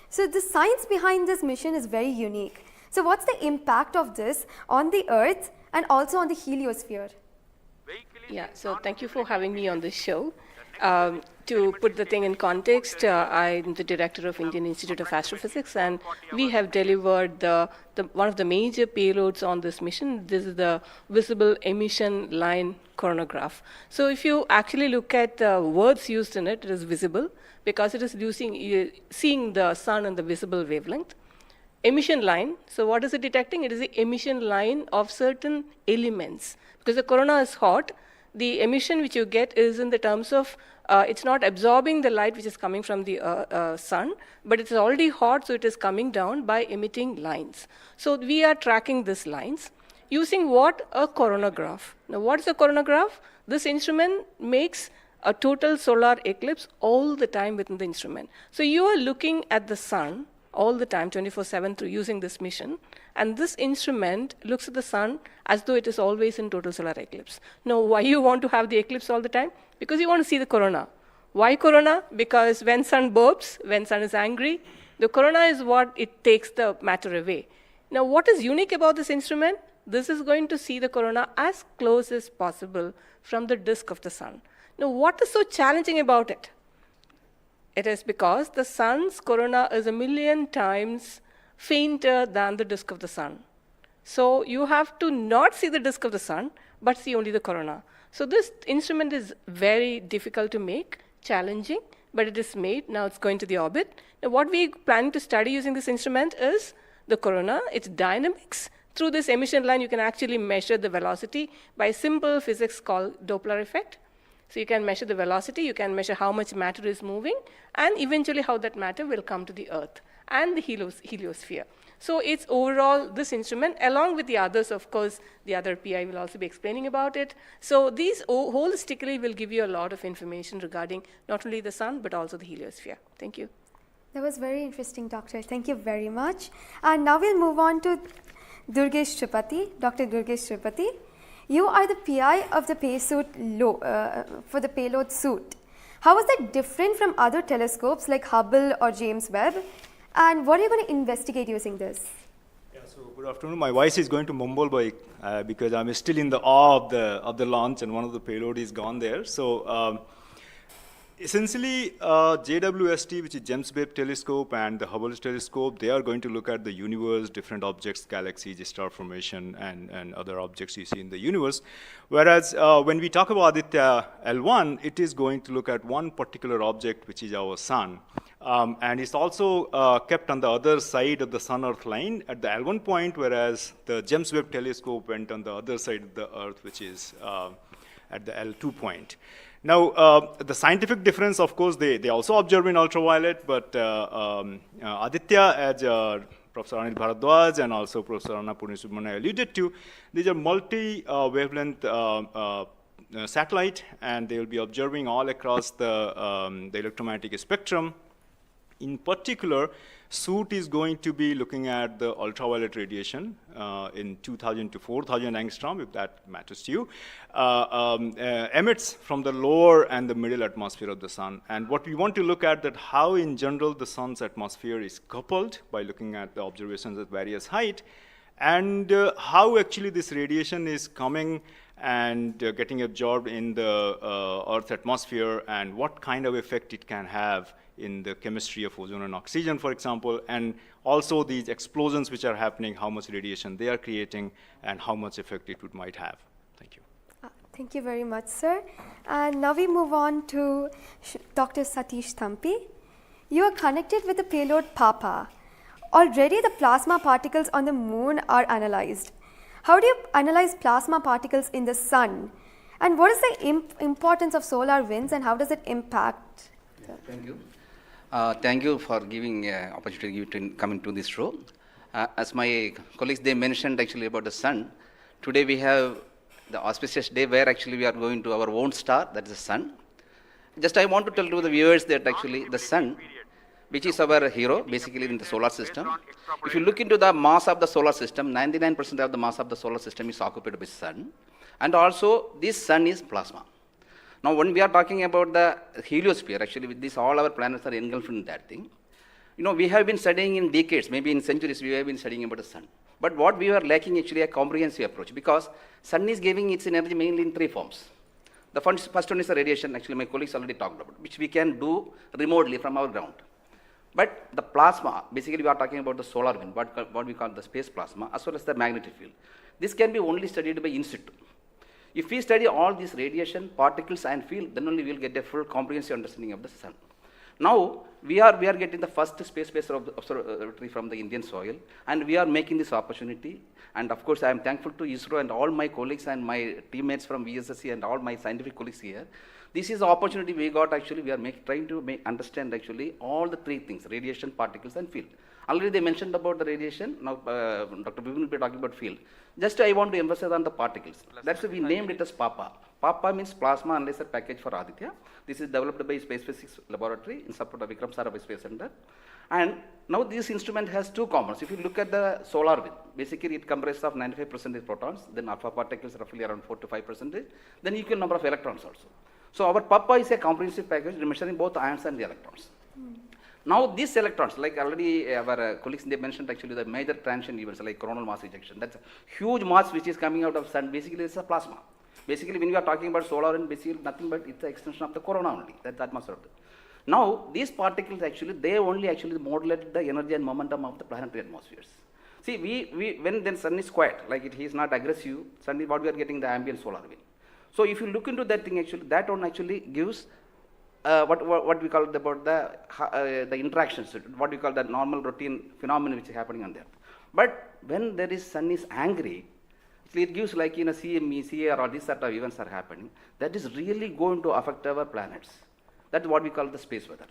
[SPEAKER 7] So the science behind this mission is very unique. So what's the impact of this on the Earth and also on the heliosphere?
[SPEAKER 10] Yeah, so thank you for having me on this show. To put the thing in context, I'm the director of Indian Institute of Astrophysics, and we have delivered one of the major payloads on this mission. This is the visible emission line coronagraph. So if you actually look at the words used in it, it is visible because it is seeing the sun in the visible wavelength. Emission line, so what is it detecting? It is the emission line of certain elements. Because the corona is hot, the emission which you get is in the terms of, it's not absorbing the light which is coming from the sun, but it's already hot, so it is coming down by emitting lines. So we are tracking these lines using what? A coronagraph. Now what is a coronagraph? This instrument makes a total solar eclipse all the time within the instrument. So you are looking at the sun all the time, 24/7, through using this mission. And this instrument looks at the sun as though it is always in total solar eclipse. Now, why you want to have the eclipse all the time? Because you want to see the corona. Why corona? Because when sun burps, when sun is angry, the corona is what it takes the matter away. Now, what is unique about this instrument? This is going to see the corona as close as possible from the disk of the sun. Now, what is so challenging about it? It is because the sun's corona is 1,000,000 times fainter than the disk of the sun. So you have to not see the disk of the sun, but see only the corona. So this instrument is very difficult to make, challenging, but it is made. Now it's going to the orbit. Now what we plan to study using this instrument is the corona, its dynamics. Through this emission line, you can actually measure the velocity by simple physics called Doppler effect. So you can measure the velocity, you can measure how much matter is moving, and eventually how that matter will come to the Earth and the heliosphere. So it's overall this instrument, along with the others, of course, the other PI will also be explaining about it. So these holistically will give you a lot of information regarding not only the sun, but also the heliosphere. Thank you.
[SPEAKER 7] That was very interesting, Doctor. Thank you very much. And now we'll move on to Durgesh Tripathi, Dr. Durgesh Tripathi. You are the PI of the for the payload suit. How is that different from other telescopes like Hubble or James Webb? And what are you going to investigate using this?
[SPEAKER 11] Yeah, so good afternoon. My voice is going to mumble because I'm still in the awe of the launch and one of the payload is gone there. So essentially, JWST, which is James Webb Telescope, and the Hubble Telescope, they are going to look at the universe, different objects, galaxies, star formation, and other objects you see in the universe. Whereas when we talk about Aditya-L1, it is going to look at one particular object, which is our sun. And it's also kept on the other side of the Sun-Earth line at the L1 point, whereas the James Webb Telescope went on the other side of the Earth, which is at the L2 point. Now, the scientific difference, of course, they also observe in ultraviolet, but Aditya, as Professor Anil Bharadwaj and also Professor Annapurni Subramaniam alluded to, these are multi-wavelength satellite, and they will be observing all across the electromagnetic spectrum. In particular, suit is going to be looking at the ultraviolet radiation in 2000 to 4000 angstrom, if that matters to you, emits from the lower and the middle atmosphere of the sun. And what we want to look at that how in general the sun's atmosphere is coupled by looking at the observations at various height, and how actually this radiation is coming and getting absorbed in the Earth's atmosphere, and what kind of effect it can have in the chemistry of ozone and oxygen, for example, and also these explosions which are happening, how much radiation they are creating, and how much effect it might have. Thank you.
[SPEAKER 7] Thank you very much, sir. And now we move on to Dr. Satish Thampi. You are connected with the payload PAPA. Already the plasma particles on the moon are analyzed. How do you analyze plasma particles in the sun? And what is the importance of solar winds, and how does it impact?
[SPEAKER 12] Thank you. Thank you for giving opportunity to come into this show. As my colleagues, they mentioned actually about the sun. Today we have the auspicious day where actually we are going to our own star, that is the sun. Just I want to tell to the viewers that actually the sun, which is our hero, basically in the solar system. If you look into the mass of the solar system, 99% of the mass of the solar system is occupied by sun. And also, this sun is plasma. Now, when we are talking about the heliosphere, actually, with this, all our planets are engulfed in that thing. You know, we have been studying in decades, maybe in centuries, we have been studying about the sun. But what we are lacking actually a comprehensive approach, because sun is giving its energy mainly in three forms. The first one is the radiation, actually my colleagues already talked about, which we can do remotely from our ground. But the plasma, basically we are talking about the solar wind, what we call the space plasma, as well as the magnetic field. This can be only studied by in situ. If we study all these radiation, particles and field, then only we will get a full comprehensive understanding of the sun. Now, we are getting the first space-based observatory from the Indian soil, and we are making this opportunity. And of course, I am thankful to ISRO and all my colleagues and my teammates from VSSC and all my scientific colleagues here. This is the opportunity we got actually. We are trying to understand actually all the three things: radiation, particles, and field. Already they mentioned about the radiation. Now, Dr. Bibin will be talking about field. Just I want to emphasize on the particles. That's why we named it as PAPA. PAPA means Plasma Analyzer Package for Aditya. This is developed by Space Physics Laboratory in support of Vikram Sarabhai Space Center. And now this instrument has two components. If you look at the solar wind, basically it comprises of 95% protons, then alpha particles roughly around 4 to 5%, then equal number of electrons also. So our PAPA is a comprehensive package measuring both ions and the electrons. Now these electrons, like already our colleagues they mentioned actually the major transition events like coronal mass ejection. That's a huge mass which is coming out of sun. Basically it's a plasma. Basically when we are talking about solar and basically nothing but it's the extension of the corona only. That's the atmosphere. Now these particles actually they only actually modulate the energy and momentum of the planetary atmospheres. See we when then sun is quiet, like it is not aggressive, sun is what we are getting the ambient solar wind. So if you look into that thing actually, that one actually gives what we call about the interactions, what we call the normal routine phenomenon which is happening on there. But when there is sun is angry, it gives like in a CME, CAR or this sort of events are happening, that is really going to affect our planets. That's what we call the space weather.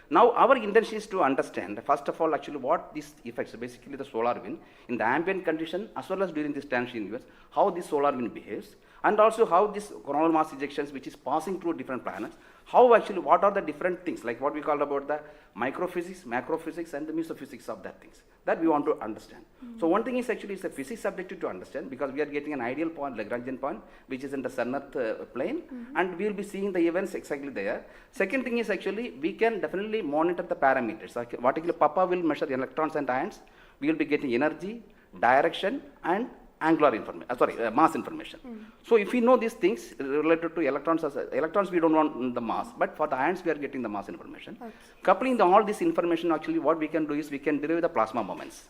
[SPEAKER 12] Now our intention is to understand, first of all actually what these effects, basically the solar wind, in the ambient condition as well as during this transition events, how this solar wind behaves, and also how this coronal mass ejections which is passing through different planets, how actually, what are the different things, like what we call about the microphysics, macrophysics, and the mesophysics of that things, that we want to understand. So one thing is actually it's a physics subjective to understand, because we are getting an ideal point, Lagrangian point, which is in the sun-earth plane, and we will be seeing the events exactly there. Second thing is actually, we can definitely monitor the parameters. Like, particularly Papa will measure electrons and ions, we will be getting energy, direction, and angular information, mass information. So if we know these things related to electrons, electrons we don't want the mass, but for the ions we are getting the mass information. Coupling all this information, actually what we can do is we can derive the plasma moments.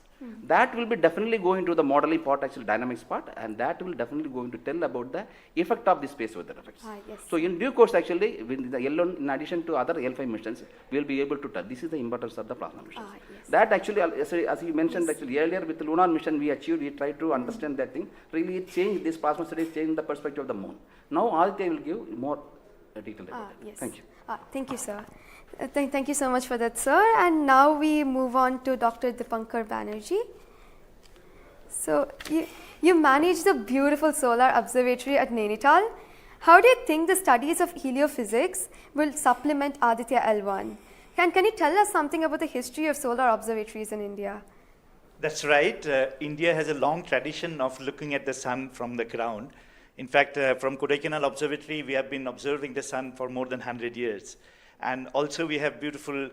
[SPEAKER 12] That will be definitely going to the modeling part, actually dynamics part, and that will definitely going to tell about the effect of the space weather effects.
[SPEAKER 7] Yes.
[SPEAKER 12] So in due course actually, with the L1 in addition to other L5 missions, we will be able to tell. This is the importance of the plasma missions.
[SPEAKER 7] Yes.
[SPEAKER 12] That actually, as you mentioned actually earlier with the lunar mission we achieved, we tried to understand that thing. Really it changed, this plasma studies changed the perspective of the moon. Now Aditya will give more detail about it.
[SPEAKER 7] Yes.
[SPEAKER 12] Thank you.
[SPEAKER 7] Thank you, sir. Thank you so much for that, sir. And now we move on to Dr. Dipankar Banerjee. So, you manage the beautiful solar observatory at Nainital. How do you think the studies of heliophysics will supplement Aditya-L1? Can you tell us something about the history of solar observatories in India?
[SPEAKER 13] That's right. India has a long tradition of looking at the sun from the ground. In fact, from Kodaikanal Observatory, we have been observing the sun for more than 100 years. And also we have beautiful,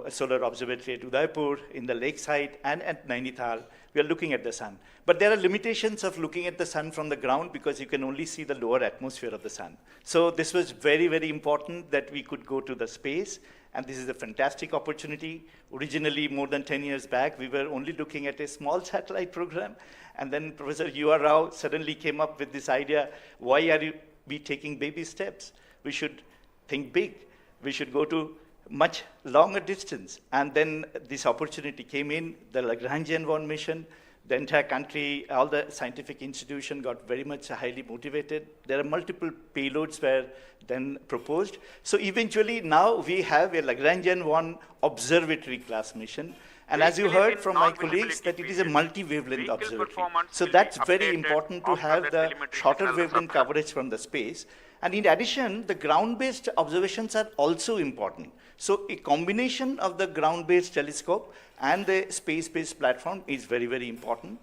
[SPEAKER 13] solar observatory at Udaipur, in the lakeside, and at Nainital. We are looking at the sun. But there are limitations of looking at the sun from the ground because you can only see the lower atmosphere of the sun. So this was very, very important that we could go to the space. And this is a fantastic opportunity. Originally, more than 10 years back, we were only looking at a small satellite program. And then Professor U.R. Rao suddenly came up with this idea, why are we taking baby steps? We should think big. We should go to much longer distance. And then this opportunity came in, the Lagrangian mission, The entire country, all the scientific institution got very much highly motivated. There are multiple payloads were then proposed. So eventually now we have a Lagrangian-1 observatory class mission. And as you heard from my colleagues, that it is a multi-wavelength observatory. So that's very important to have the shorter wavelength coverage from the space. And in addition, the ground-based observations are also important. So a combination of the ground-based telescope and the space-based platform is very, very important.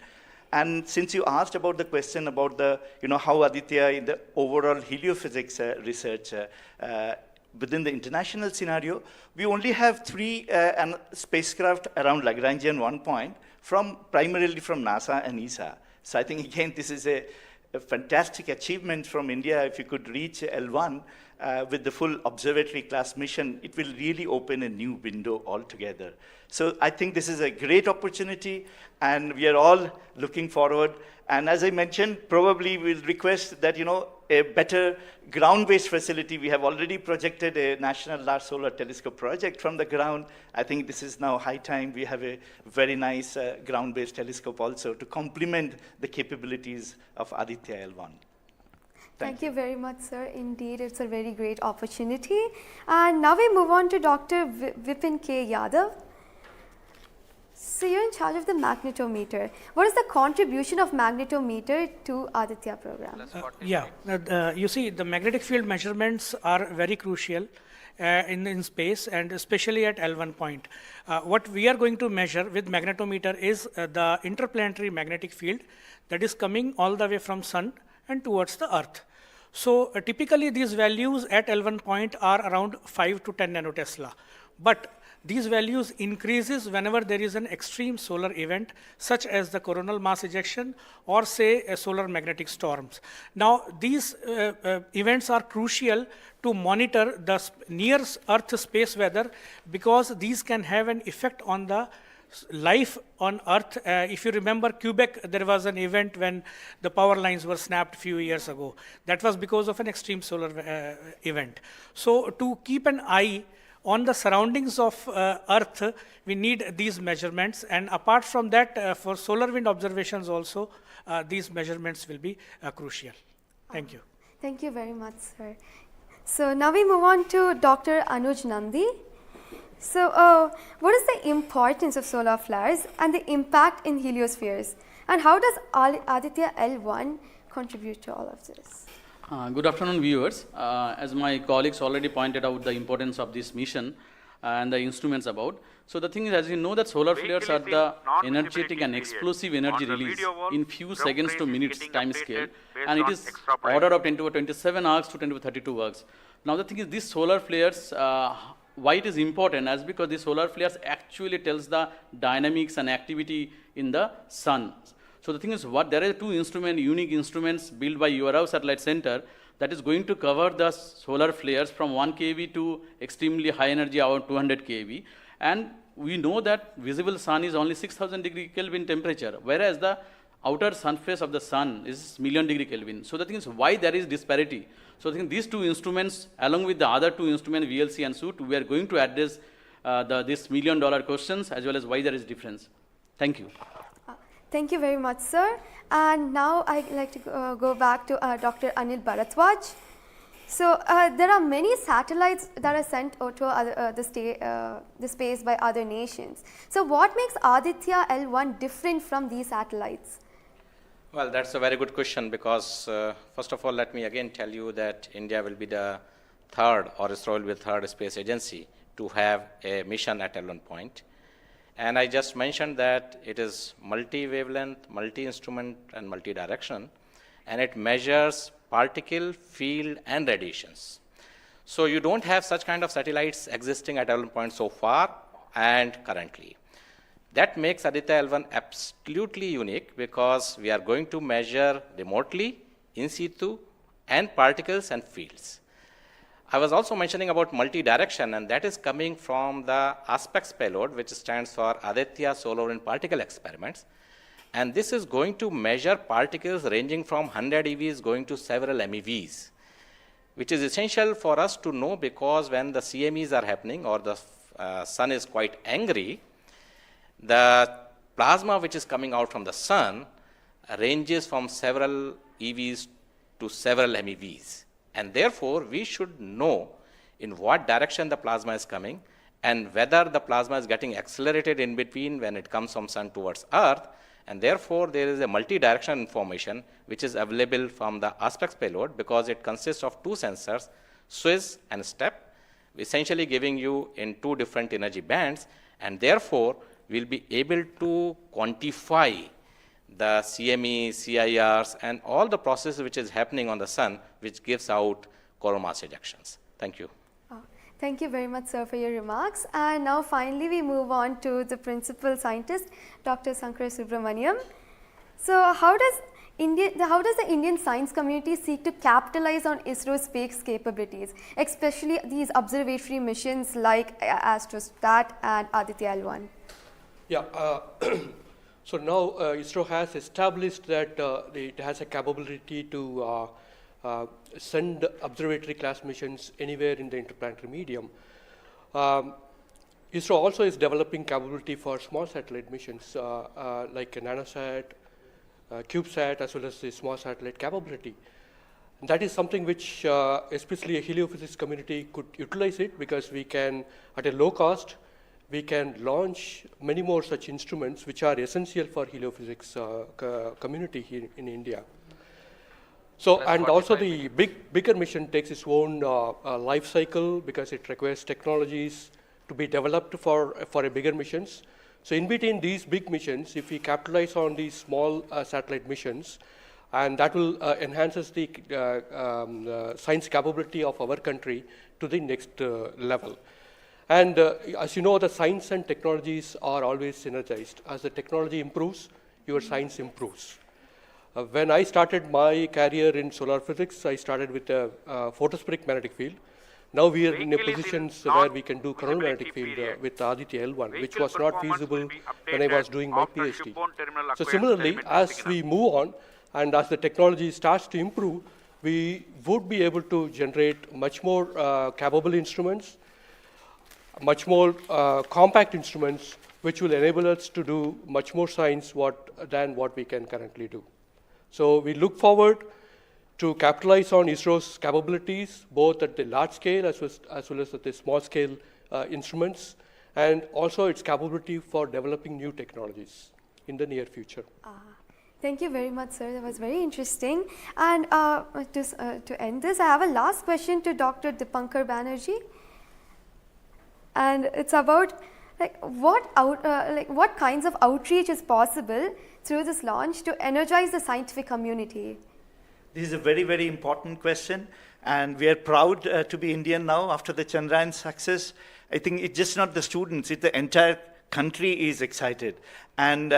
[SPEAKER 13] And since you asked about the question about the, how Aditya in the overall heliophysics research within the international scenario, we only have 3 spacecraft around Lagrangian 1 point primarily from NASA and ESA. So I think again this is a fantastic achievement from India. If you could reach L1 with the full observatory class mission, it will really open a new window altogether. So I think this is a great opportunity, and we are all looking forward. And as I mentioned, probably we'll request that, a better ground-based facility. We have already projected a National Large Solar Telescope project from the ground. I think this is now high time we have a very nice ground-based telescope also to complement the capabilities of Aditya-L1.
[SPEAKER 7] Thank you very much, sir. Indeed, it's a very great opportunity. And now we move on to Dr. Vipin K. Yadav. So you're in charge of the magnetometer. What is the contribution of magnetometer to Aditya program?
[SPEAKER 14] You see, the magnetic field measurements are very crucial in space, and especially at L1 point. What we are going to measure with magnetometer is the interplanetary magnetic field that is coming all the way from Sun and towards the Earth. So typically these values at L1 point are around 5 to 10 nanotesla. But these values increases whenever there is an extreme solar event, such as the coronal mass ejection or say solar magnetic storms. Now these events are crucial to monitor the near Earth space weather, because these can have an effect on the life on Earth. If you remember Quebec, there was an event when the power lines were snapped a few years ago. That was because of an extreme solar event. So to keep an eye on the surroundings of Earth, we need these measurements, and apart from that, for solar wind observations also, these measurements will be crucial. Thank you.
[SPEAKER 7] Thank you very much, sir. So now we move on to Dr. Anuj Nandi. So what is the importance of solar flares and the impact in heliospheres, and how does Aditya-L1 contribute to all of this?
[SPEAKER 15] Good afternoon, viewers. As my colleagues already pointed out the importance of this mission and the instruments about. So the thing is, as you know, that solar flares are the energetic and explosive energy release in few seconds to minutes time scale, and it is order of 10 to 27 arcs to 10 to 32 arcs. Now the thing is, these solar flares, why it is important, as because the solar flares actually tells the dynamics and activity in the sun. So the thing is, there are 2 unique instruments built by URAO Satellite Center that is going to cover the solar flares from 1 keV to extremely high energy, about 200 keV. And we know that visible sun is only 6000 degree Kelvin temperature, whereas the outer surface of the sun is million degree Kelvin. So the thing is, why there is disparity? So I think these 2 instruments, along with the other 2 instruments, VLC and SUIT, we are going to address this $1 million questions, as well as why there is difference. Thank you.
[SPEAKER 7] Thank you very much, sir. And now I'd like to go back to Dr. Anil Bharadwaj. So there are many satellites that are sent to the space by other nations. So what makes Aditya-L1 different from these satellites?
[SPEAKER 9] Well, that's a very good question, because first of all, let me again tell you that India will be the third, or ISRO will be the third space agency to have a mission at L1 point. And I just mentioned that it is multi-wavelength, multi-instrument, and multi-direction, and it measures particle, field, and radiations. So you don't have such kind of satellites existing at L1 point so far and currently. That makes Aditya-L1 absolutely unique, because we are going to measure remotely, in situ, and particles and fields. I was also mentioning about multi-direction, and that is coming from the ASPECTS payload, which stands for Aditya Solar Wind Particle Experiments. And this is going to measure particles ranging from 100 EVs going to several MeVs, which is essential for us to know, because when the CMEs are happening or the sun is quite angry, the plasma which is coming out from the sun ranges from several EVs to several MeVs. And therefore, we should know in what direction the plasma is coming and whether the plasma is getting accelerated in between when it comes from sun towards earth. And therefore, there is a multi-directional information which is available from the aspects payload because it consists of two sensors, Swiss and STEP, essentially giving you in two different energy bands. And therefore, we'll be able to quantify the CME, CIRs, and all the processes which is happening on the sun, which gives out coronal mass ejections. Thank you.
[SPEAKER 7] Thank you very much, sir, for your remarks. And now finally we move on to the principal scientist, Dr. Sankara Subramaniam. So how does the Indian science community seek to capitalize on ISRO's space capabilities, especially these observatory missions like Astrostat and Aditya-L1?
[SPEAKER 8] Yeah, so now ISRO has established that it has a capability to send observatory class missions anywhere in the interplanetary medium. ISRO also is developing capability for small satellite missions like a nanosat, CubeSat, as well as the small satellite capability. And that is something which especially a heliophysics community could utilize it because we can, at a low cost, we can launch many more such instruments which are essential for heliophysics community here in India. So, and also the bigger mission takes its own life cycle because it requires technologies to be developed for a bigger missions. So in between these big missions, if we capitalize on these small satellite missions, and that will enhances the science capability of our country to the next level. And as you know, the science and technologies are always synergized. As the technology improves, your science improves. When I started my career in solar physics, I started with a photospheric magnetic field. Now we are in a position where we can do coronal magnetic field with Aditya-L1, which was not feasible when I was doing my PhD. So similarly, as we move on and as the technology starts to improve, we would be able to generate much more capable instruments, much more compact instruments, which will enable us to do much more science than what we can currently do. So we look forward to capitalize on ISRO's capabilities, both at the large scale as well as at the small scale instruments, and also its capability for developing new technologies in the near future.
[SPEAKER 7] Thank you very much, sir. That was very interesting. And to end this, I have a last question to Dr. Dipankar Banerjee. And it's about what kinds of outreach is possible through this launch to energize the scientific community?
[SPEAKER 13] This is a very, very important question, and we are proud to be Indian now after the Chandrayaan success. I think it's just not the students, it's the entire country is excited. And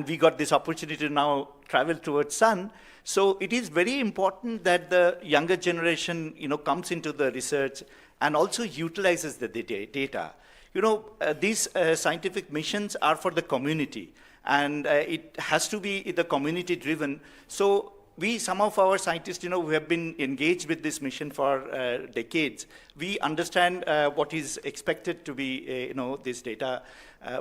[SPEAKER 13] we got this opportunity to now travel towards sun. So it is very important that the younger generation, comes into the research and also utilizes the data. These scientific missions are for the community, and it has to be the community driven. So some of our scientists, who have been engaged with this mission for decades, we understand what is expected to be, this data.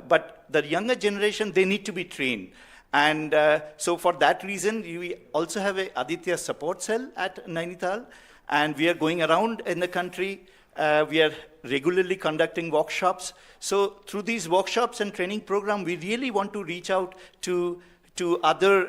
[SPEAKER 13] But the younger generation, they need to be trained. And so for that reason, we also have a Aditya support cell at Nainital, and we are going around in the country. We are regularly conducting workshops. So through these workshops and training program, we really want to reach out to other,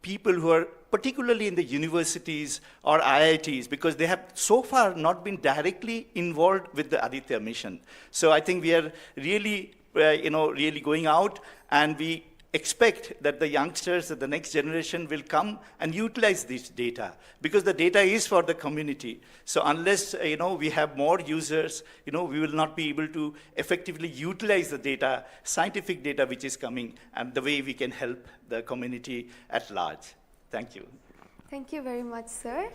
[SPEAKER 13] people who are particularly in the universities or IITs, because they have so far not been directly involved with the Aditya mission. So I think we are really, really going out, and we expect that the youngsters, the next generation will come and utilize this data, because the data is for the community. So unless, we have more users, we will not be able to effectively utilize the data, scientific data which is coming, and the way we can help the community at large. Thank you.
[SPEAKER 7] Thank you very much, sir.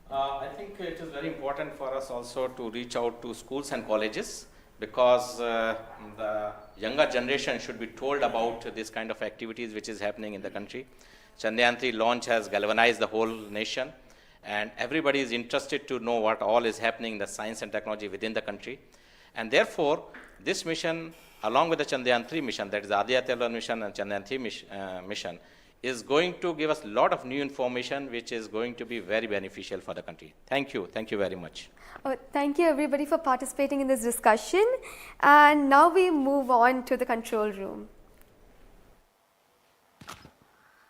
[SPEAKER 9] I think it is very important for us also to reach out to schools and colleges, because the younger generation should be told about this kind of activities which is happening in the country. Chandrayaan-3 launch has galvanized the whole nation, and everybody is interested to know what all is happening in the science and technology within the country. And therefore, this mission, along with the Chandrayaan-3 mission, that is the Aditya-L1 mission and Chandrayaan-3 mission, is going to give us a lot of new information, which is going to be very beneficial for the country. Thank you. Thank you very much.
[SPEAKER 7] Thank you everybody for participating in this discussion. And now we move on to the control room.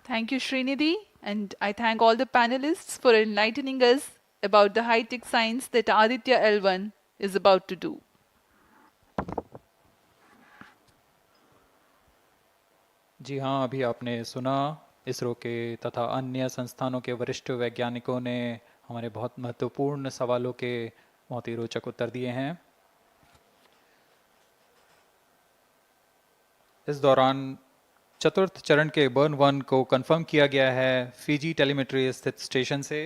[SPEAKER 1] Thank you, Srinidhi, and I thank all the panelists for enlightening us about the high-tech science that Aditya-L1 is about to do.
[SPEAKER 3] जी हाँ, अभी आपने सुना इसरो के तथा अन्य संस्थानों के वरिष्ठ वैज्ञानिकों ने हमारे बहुत महत्वपूर्ण सवालों के बहुत ही रोचक उत्तर दिए हैं। इस दौरान चतुर्थ चरण के बर्न 1 को कंफर्म किया गया है फिजी टेलीमेट्री स्थित स्टेशन से।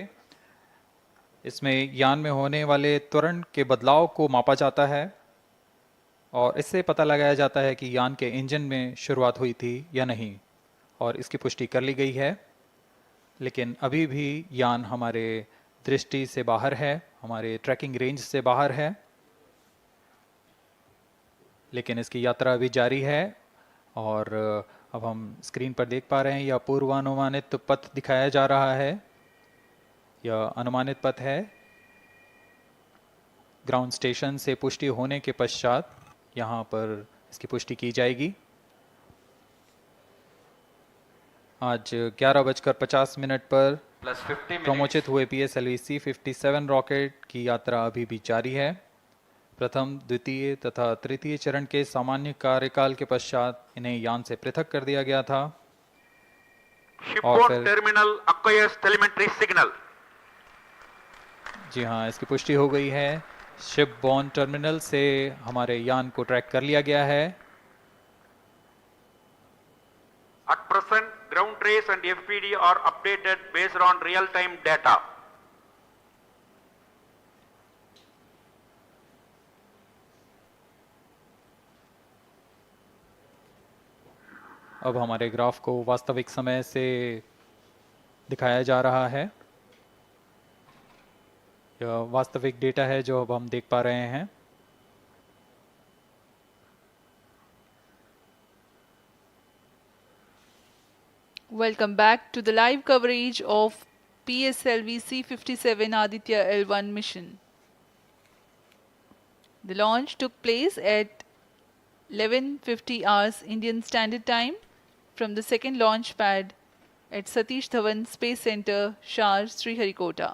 [SPEAKER 3] इसमें यान में होने वाले त्वरण के बदलाव को मापा जाता है और इससे पता लगाया जाता है कि यान के इंजन में शुरुआत हुई थी या नहीं, और इसकी पुष्टि कर ली गई है। लेकिन अभी भी यान हमारे दृष्टि से बाहर है, हमारे ट्रैकिंग रेंज से बाहर है, लेकिन इसकी यात्रा अभी जारी है। और अब हम स्क्रीन पर देख पा रहे हैं यह पूर्वानुमानित पथ दिखाया जा रहा है। यह अनुमानित पथ है। ग्राउंड स्टेशन से पुष्टि होने के पश्चात यहाँ पर इसकी पुष्टि की जाएगी। आज 11:50 पर प्रमोचित हुए PSLV C-57 रॉकेट की यात्रा अभी भी जारी है। प्रथम, द्वितीय तथा तृतीय चरण के सामान्य कार्यकाल के पश्चात इन्हें यान से पृथक कर दिया गया था। और फिर
[SPEAKER 6] टर्मिनल acquires telemetry signal.
[SPEAKER 3] जी हाँ, इसकी पुष्टि हो गई है। शिप बॉर्न टर्मिनल से हमारे यान को ट्रैक कर लिया गया है।
[SPEAKER 6] At present, ground trace and FPD are updated based on real-time data.
[SPEAKER 3] अब हमारे ग्राफ को वास्तविक समय से दिखाया जा रहा है। यह वास्तविक डेटा है जो अब हम देख पा रहे हैं।
[SPEAKER 1] Welcome back to the live coverage of PSLV C-57 Aditya-L1 mission. The launch took place at 11:50 hours Indian Standard Time from the second launch pad at Satish Dhawan Space Center, Shar, Sriharikota.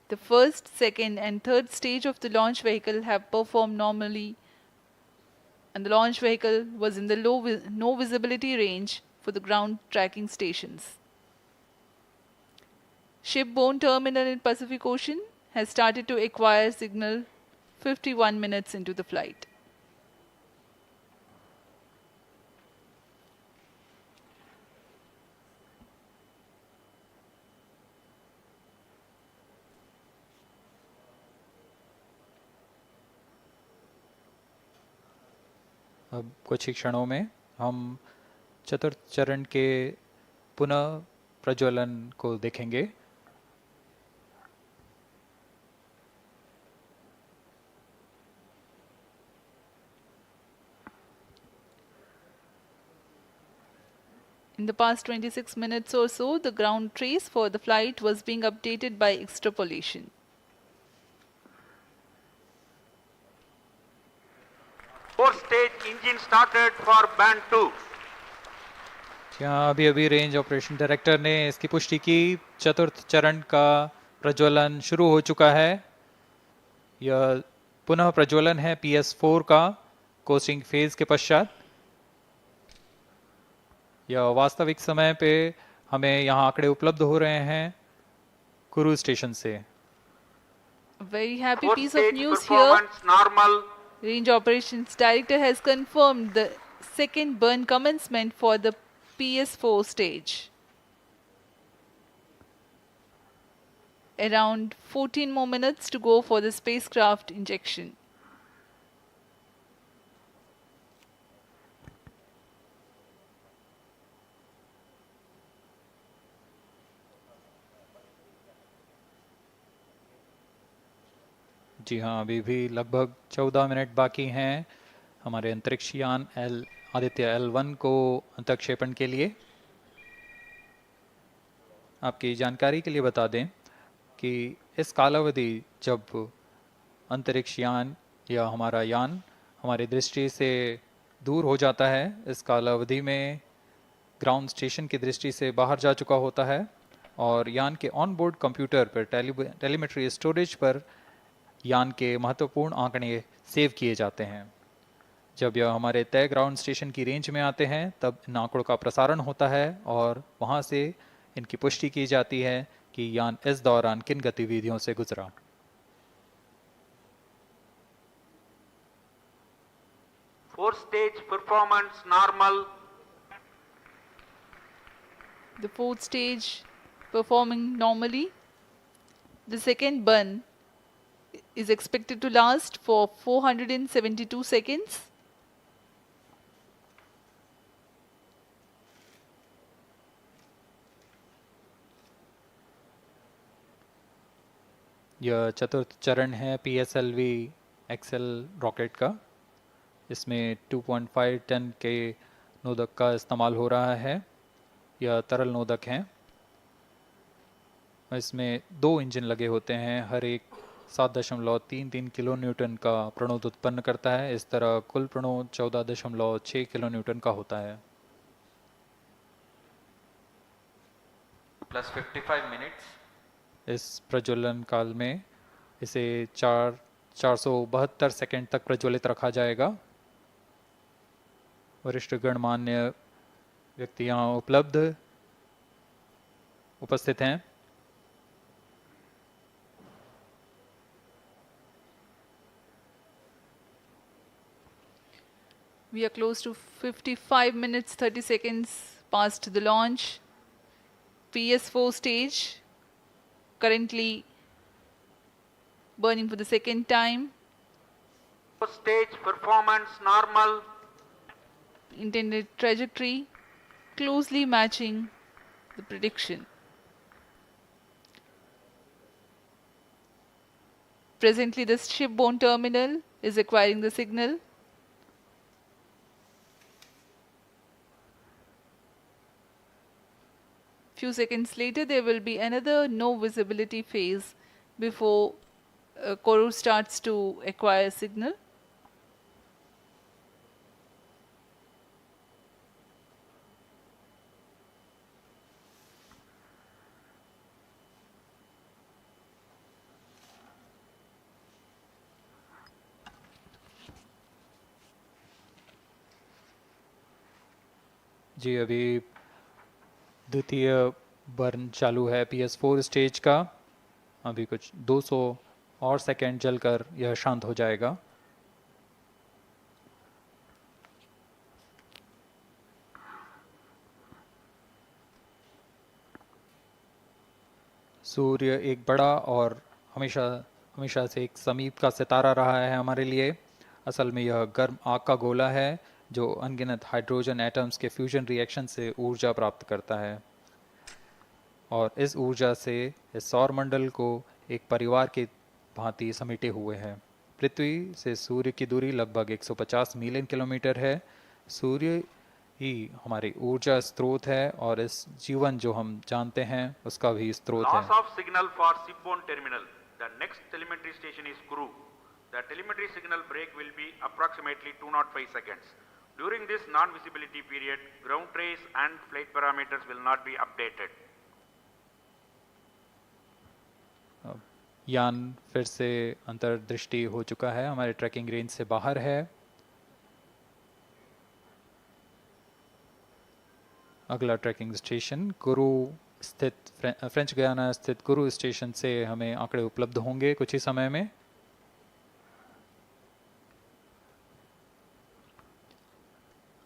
[SPEAKER 1] The first, second and third stage of the launch vehicle have performed normally, and the launch vehicle was in the no visibility range for the ground tracking stations. Shipborne terminal in Pacific Ocean has started to acquire signal 51 minutes into the flight.
[SPEAKER 3] अब कुछ ही क्षणों में हम चतुर्थ चरण के पुनः प्रज्वलन को देखेंगे।
[SPEAKER 1] In the past 26 minutes or so, the ground trace for the flight was being updated by extrapolation.
[SPEAKER 6] Four-stage engine started for band 2.
[SPEAKER 3] यहाँ अभी रेंज ऑपरेशन डायरेक्टर ने इसकी पुष्टि की। चतुर्थ चरण का प्रज्वलन शुरू हो चुका है। यह पुनः प्रज्वलन है PS4 का कोस्टिंग फेज के पश्चात। यह वास्तविक समय पे हमें यहाँ आंकड़े उपलब्ध हो रहे हैं क्रूज स्टेशन से।
[SPEAKER 1] Very happy piece of news here.
[SPEAKER 6] Normal.
[SPEAKER 1] Range Operations Director has confirmed the second burn commencement for the PS4 stage. Around 14 more minutes to go for the spacecraft injection.
[SPEAKER 3] जी हाँ, अभी भी लगभग 14 minute बाकी हैं हमारे अंतरिक्ष यान आदित्य L1 को अंतक्षेपण के लिए। आपकी जानकारी के लिए बता दें कि इस कालावधि जब अंतरिक्ष यान या हमारा यान हमारी दृष्टि से दूर हो जाता है, इस कालावधि में ग्राउंड स्टेशन की दृष्टि से बाहर जा चुका होता है और यान के ऑन बोर्ड कंप्यूटर पर टेलीमेट्री स्टोरेज पर यान के महत्वपूर्ण आंकड़े सेव किए जाते हैं। जब यह हमारे तय ग्राउंड स्टेशन की रेंज में आते हैं तब इन आंकड़ों का प्रसारण होता है और वहां से इनकी पुष्टि की जाती है कि यान इस दौरान किन गतिविधियों से गुजरा।
[SPEAKER 6] Fourth stage performance normal.
[SPEAKER 1] The fourth stage performing normally. The second burn is expected to last for 472 seconds.
[SPEAKER 3] यह चतुर्थ चरण है PSLV एक्सेल रॉकेट का। इसमें 2.5 टन के नोदक का इस्तेमाल हो रहा है। यह तरल नोदक हैं। इसमें 2 इंजन लगे होते हैं, हर एक 7.33 किलो न्यूटन का प्रणोद उत्पन्न करता है। इस तरह कुल प्रणोद 14.6 किलो न्यूटन का होता है।
[SPEAKER 4] Plus 55 minutes.
[SPEAKER 3] इस प्रज्वलन काल में इसे 472 सेकंड तक प्रज्वलित रखा जाएगा। वरिष्ठ गणमान्य व्यक्ति यहाँ उपस्थित हैं।
[SPEAKER 1] We are close to 55 minutes 30 seconds past the launch. PS4 stage currently burning for the second time.
[SPEAKER 6] Fourth stage performance normal.
[SPEAKER 1] Intended trajectory closely matching the prediction. Presently, the shipborne terminal is acquiring the signal. Few seconds later, there will be another no visibility phase before Koru starts to acquire signal.
[SPEAKER 3] जी अभी द्वितीय burn चालू है PS4 stage का। अभी कुछ 200 और second जलकर यह शांत हो जाएगा। सूर्य एक बड़ा और हमेशा से एक समीप का सितारा रहा है हमारे लिए। असल में यह गर्म आग का गोला है जो अनगिनत हाइड्रोजन एटम्स के फ्यूजन रिएक्शन से ऊर्जा प्राप्त करता है और इस ऊर्जा से इस सौर मंडल को एक परिवार की भांति समेटे हुए है। पृथ्वी से सूर्य की दूरी लगभग 150 मिलियन किलोमीटर है। सूर्य ही हमारी ऊर्जा स्रोत है और इस जीवन जो हम जानते हैं उसका भी स्रोत है।
[SPEAKER 6] Loss of signal for shipborne terminal. The next telemetry station is Kuru. The telemetry signal break will be approximately 205 seconds. During this non-visibility period, ground trace and flight parameters will not be updated.
[SPEAKER 3] यान फिर से अंतर्दृष्टि हो चुका है, हमारे trekking range से बाहर है। अगला ट्रैकिंग स्टेशन गुरु स्थित फ्रेंच गयाना स्थित गुरु स्टेशन से हमें आंकड़े उपलब्ध होंगे कुछ ही समय में।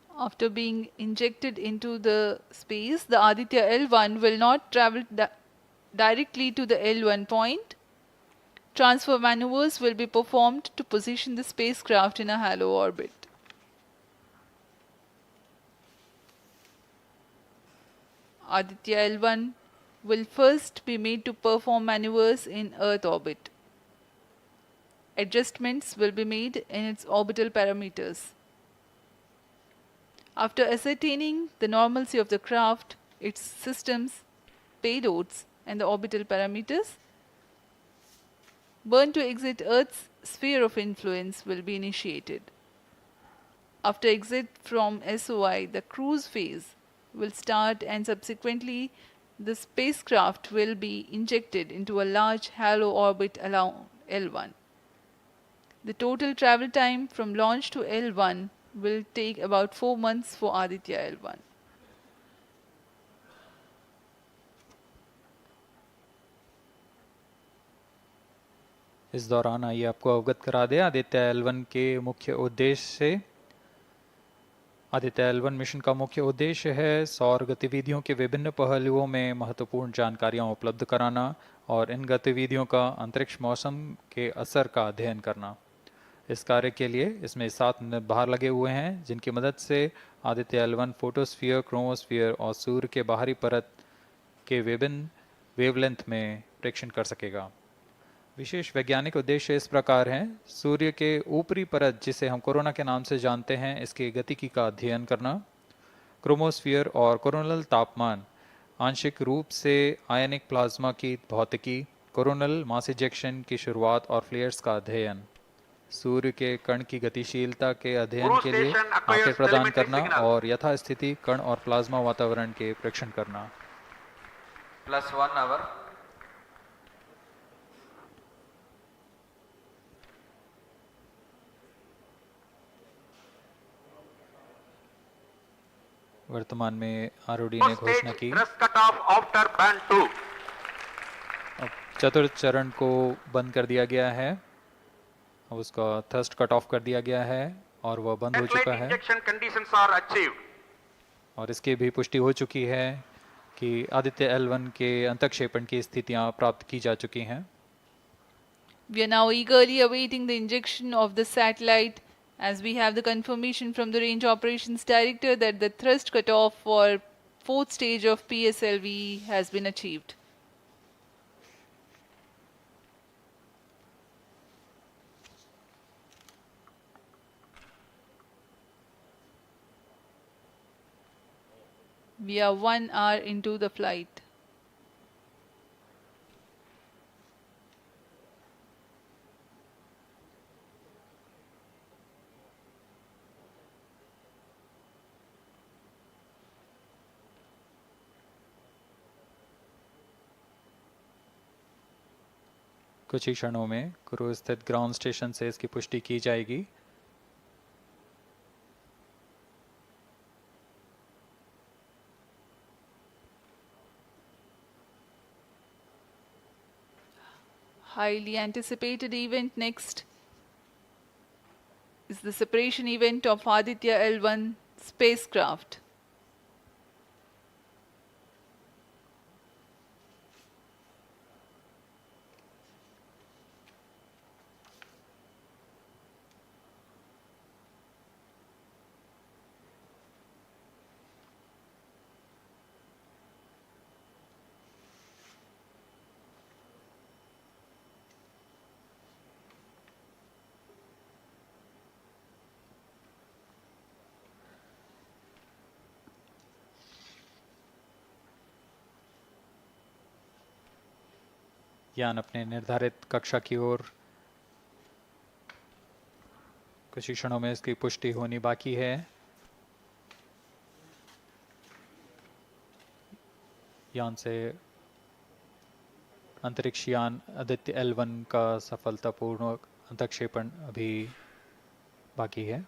[SPEAKER 1] After being injected into the space, the Aditya-L1 will not travel directly to the L1 point. Transfer maneuvers will be performed to position the spacecraft in a halo orbit. Aditya-L1 will first be made to perform maneuvers in Earth orbit. adjustments will be made in its orbital parameters. After ascertaining the normalcy of the craft, its systems, payloads, and the orbital parameters, burn to exit Earth's sphere of influence will be initiated. After exit from SOI, the cruise phase will start and subsequently the spacecraft will be injected into a large halo orbit around L1. The total travel time from launch to L1 will take about 4 months for Aditya-L1.
[SPEAKER 3] इस दौरान आइए आपको अवगत करा दें आदित्य-L1 के मुख्य उद्देश्य से। आदित्य-L1 मिशन का मुख्य उद्देश्य है सौर गतिविधियों के विभिन्न पहलुओं में महत्वपूर्ण जानकारियां उपलब्ध कराना और इन गतिविधियों का अंतरिक्ष मौसम के असर का अध्ययन करना। इस कार्य के लिए इसमें 7 भार लगे हुए हैं, जिनकी मदद से आदित्य-L1 फोटोस्फीयर, क्रोमोस्फीयर और सूर्य के बाहरी परत के विभिन्न वेवलेंथ में प्रेक्षण कर सकेगा। विशेष वैज्ञानिक उद्देश्य इस प्रकार हैं: सूर्य के ऊपरी परत, जिसे हम कोरोना के नाम से जानते हैं, इसके गतिकी का अध्ययन करना, क्रोमोस्फीयर और कोरोनल तापमान, आंशिक रूप से आयनिक प्लाज्मा की भौतिकी, कोरोनल मास इजेक्शन की शुरुआत और फ्लेयर्स का अध्ययन, सूर्य के कण की गतिशीलता के अध्ययन के लिए आंकड़े प्रदान करना और यथास्थिति कण और प्लाज्मा वातावरण के प्रेक्षण करना।
[SPEAKER 4] +1 hour.
[SPEAKER 3] वर्तमान में आरओडी ने घोषणा की अब चतुर्थ चरण को बंद कर दिया गया है। अब उसका थ्रस्ट कट ऑफ कर दिया गया है और वह बंद हो चुका है और इसकी भी पुष्टि हो चुकी है कि आदित्य-L1 के अंतक्षेपण की स्थितियां प्राप्त की जा चुकी हैं।
[SPEAKER 1] We are now eagerly awaiting the injection of the satellite, as we have the confirmation from the Range Operations Director that the thrust cutoff for 4th stage of PSLV has been achieved. We are 1 hour into the flight.
[SPEAKER 3] कुछ ही क्षणों में cruise स्थित ground station से इसकी पुष्टि की जाएगी।
[SPEAKER 1] Highly anticipated event next is the separation event of Aditya-L1 spacecraft.
[SPEAKER 3] यान अपने निर्धारित कक्षा की ओर कुछ ही क्षणों में इसकी पुष्टि होनी बाकी है। यान से अंतरिक्ष यान आदित्य-L1 का सफलतापूर्ण अंतक्षेपण अभी बाकी है।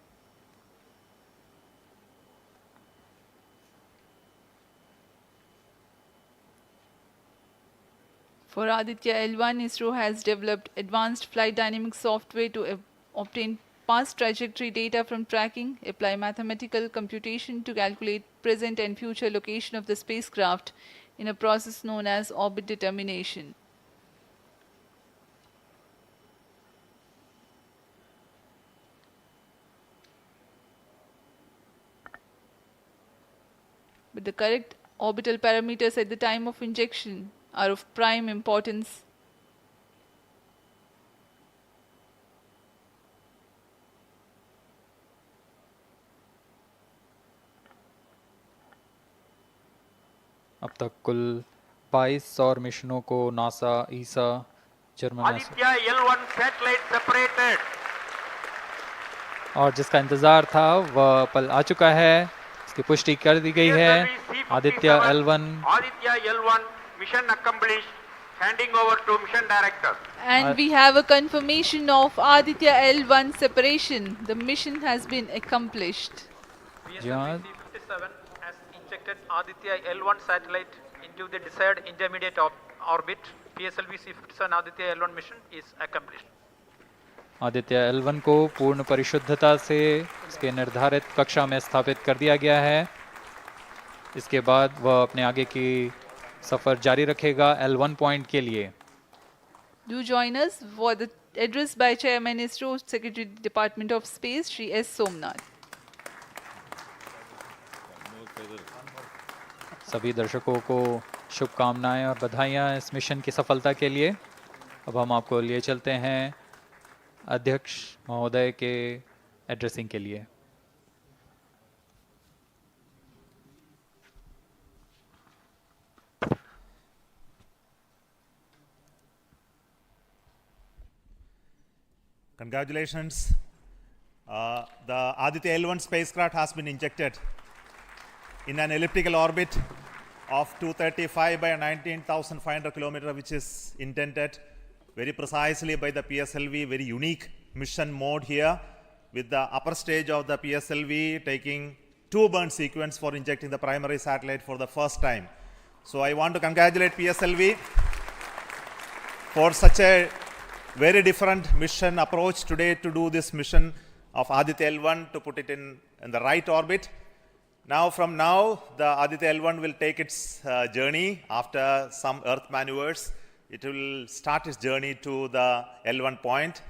[SPEAKER 1] For Aditya-L1, ISRO has developed advanced flight dynamics software to obtain past trajectory data from tracking, apply mathematical computation to calculate present and future location of the spacecraft in a process known as orbit determination. But the correct orbital parameters at the time of injection are of prime importance.
[SPEAKER 3] अब तक कुल 22 सौर मिशनों को NASA, ईसा, German
[SPEAKER 6] Aditya-L1 satellite separated.
[SPEAKER 3] और जिसका इंतजार था वह पल आ चुका है। इसकी पुष्टि कर दी गई है। Aditya L1
[SPEAKER 6] Aditya-L1 mission accomplished. Handing over to mission director.
[SPEAKER 1] And we have a confirmation of Aditya-L1 separation. The mission has been accomplished.
[SPEAKER 2] PSLV C57 has injected Aditya-L1 satellite into the desired intermediate orbit. PSLV C57 Aditya-L1 mission is accomplished.
[SPEAKER 3] Aditya L1 को पूर्ण परिशुद्धता से इसके निर्धारित कक्षा में स्थापित कर दिया गया है। इसके बाद वह अपने आगे की सफर जारी रखेगा L1 पॉइंट के लिए।
[SPEAKER 1] Do join us for the address by Chairman ISRO Secretary Department of Space Shri S. Somnath.
[SPEAKER 3] सभी दर्शकों को शुभकामनाएं और बधाइयां इस मिशन की सफलता के लिए। अब हम आपको लिए चलते हैं अध्यक्ष महोदय के एड्रेसिंग के लिए।
[SPEAKER 16] Congratulations. The Aditya-L1 spacecraft has been injected in an elliptical orbit of 235 by 19,500 kilometers, which is intended very precisely by the PSLV, very unique mission mode here, with the upper stage of the PSLV taking 2 burn sequence for injecting the primary satellite for the first time. So I want to congratulate PSLV for such a very different mission approach today to do this mission of Aditya-L1 to put it in the right orbit. Now, from now, the Aditya-L1 will take its journey after some Earth maneuvers. It will start its journey to the L1 point,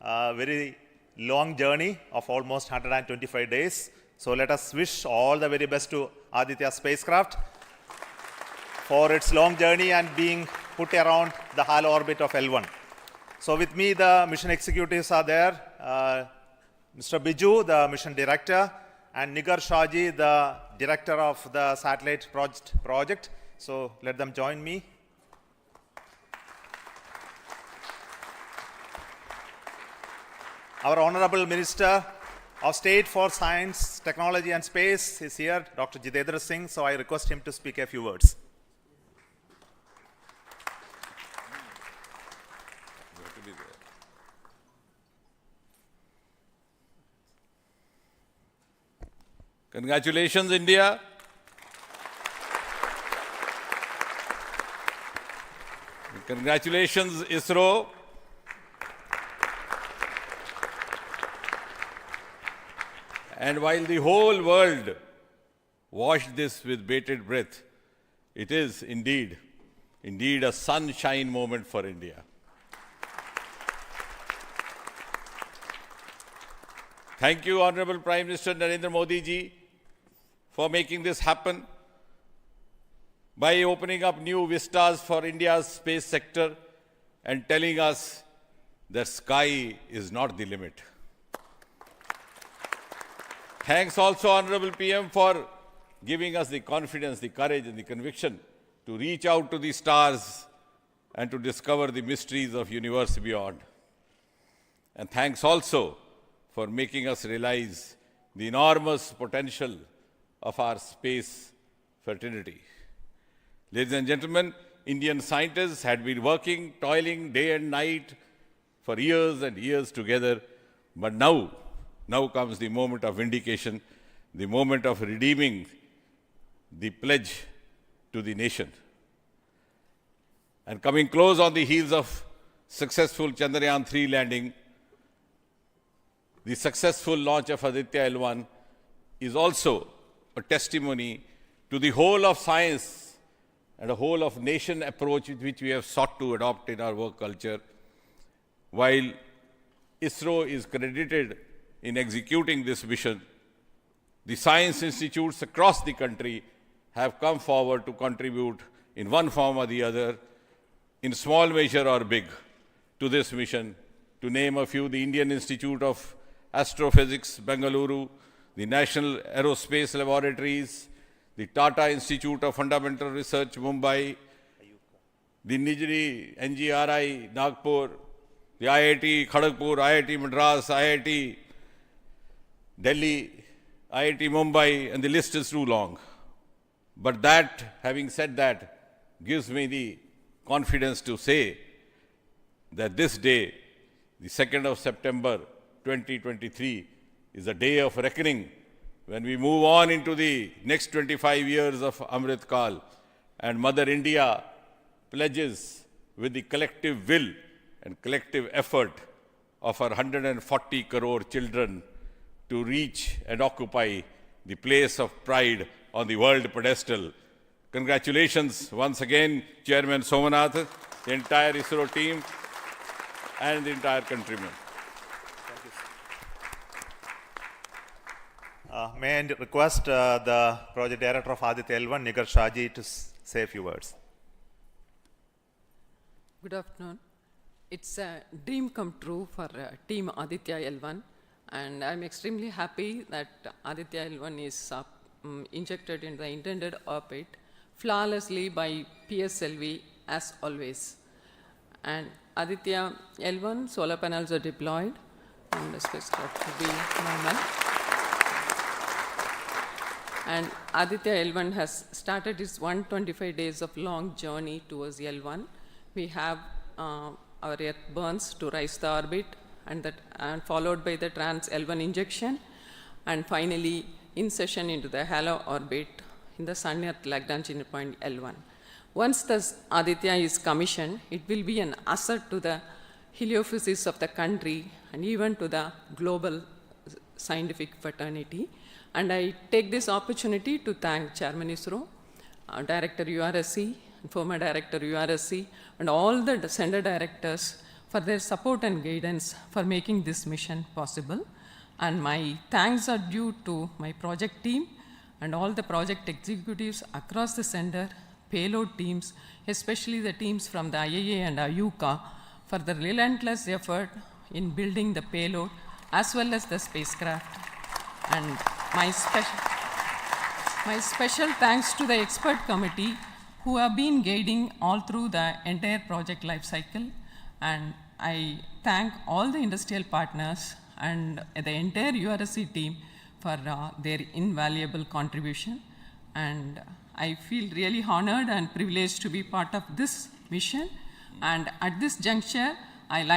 [SPEAKER 16] a very long journey of almost 125 days. So let us wish all the very best to Aditya spacecraft for its long journey and being put around the halo orbit of L1. So with me, the mission executives are there. Mr. Biju, the mission director, and Nigar Shahji, the director of the satellite project. So let them join me. Our Honorable Minister of State for Science, Technology and Space is here, Dr. Jitendra Singh. So I request him to speak a few words.
[SPEAKER 17] Congratulations, India. Congratulations, ISRO. And while the whole world watched this with bated breath, it is indeed a sunshine moment for India. Thank you, Honorable Prime Minister Narendra Modi ji, for making this happen by opening up new vistas for India's space sector and telling us that sky is not the limit. Thanks also, Honorable PM, for giving us the confidence, the courage and the conviction to reach out to the stars and to discover the mysteries of universe beyond. And thanks also for making us realize the enormous potential of our space fraternity. Ladies and gentlemen, Indian scientists had been working, toiling day and night for years and years together, but now comes the moment of vindication, the moment of redeeming the pledge to the nation. And coming close on the heels of successful Chandrayaan-3 landing, the successful launch of Aditya-L1 is also a testimony to the whole of science and a whole of nation approach which we have sought to adopt in our work culture. While ISRO is credited in executing this mission, the science institutes across the country have come forward to contribute in one form or the other, in small measure or big, to this mission. To name a few, the Indian Institute of Astrophysics, Bengaluru, the National Aerospace Laboratories, the Tata Institute of Fundamental Research, Mumbai, the Nijri, NGRI, Nagpur, the IIT Kharagpur, IIT Madras, IIT Delhi, IIT Mumbai, and the list is too long. But that, having said that, gives me the confidence to say that this day, the 2nd of September 2023, is a day of reckoning when we move on into the next 25 years of Amrit Kal, and Mother India pledges with the collective will and collective effort of her 140 crore children to reach and occupy the place of pride on the world pedestal. Congratulations once again, Chairman Somanath, the entire ISRO team, and the entire countrymen.
[SPEAKER 16] May I request the Project Director of Aditya-L1, Nigar Shaji, to say a few words.
[SPEAKER 18] Good afternoon. It's a dream come true for Team Aditya-L1, and I'm extremely happy that Aditya-L1 is injected in the intended orbit flawlessly by PSLV as always. And Aditya-L1 solar panels are deployed, and the spacecraft will be normal. And Aditya-L1 has started its 125 days of long journey towards L1. We have our Earth burns to rise the orbit, and followed by the trans-L1 injection, and finally insertion into the halo orbit in the Sun-Earth Lagrange point L1. Once the Aditya is commissioned, it will be an asset to the heliophysics of the country and even to the global scientific fraternity. And I take this opportunity to thank Chairman ISRO, Director URSC, former Director URSC, and all the Center Directors for their support and guidance for making this mission possible. And my thanks are due to my project team and all the project executives across the center, payload teams, especially the teams from the IAA and IUCA, for the relentless effort in building the payload as well as the spacecraft. And my special thanks to the expert committee who have been guiding all through the entire project life cycle. And I thank all the industrial partners and the entire URSC team for their invaluable contribution. And I feel really honored and privileged to be part of this mission. And at this juncture, I would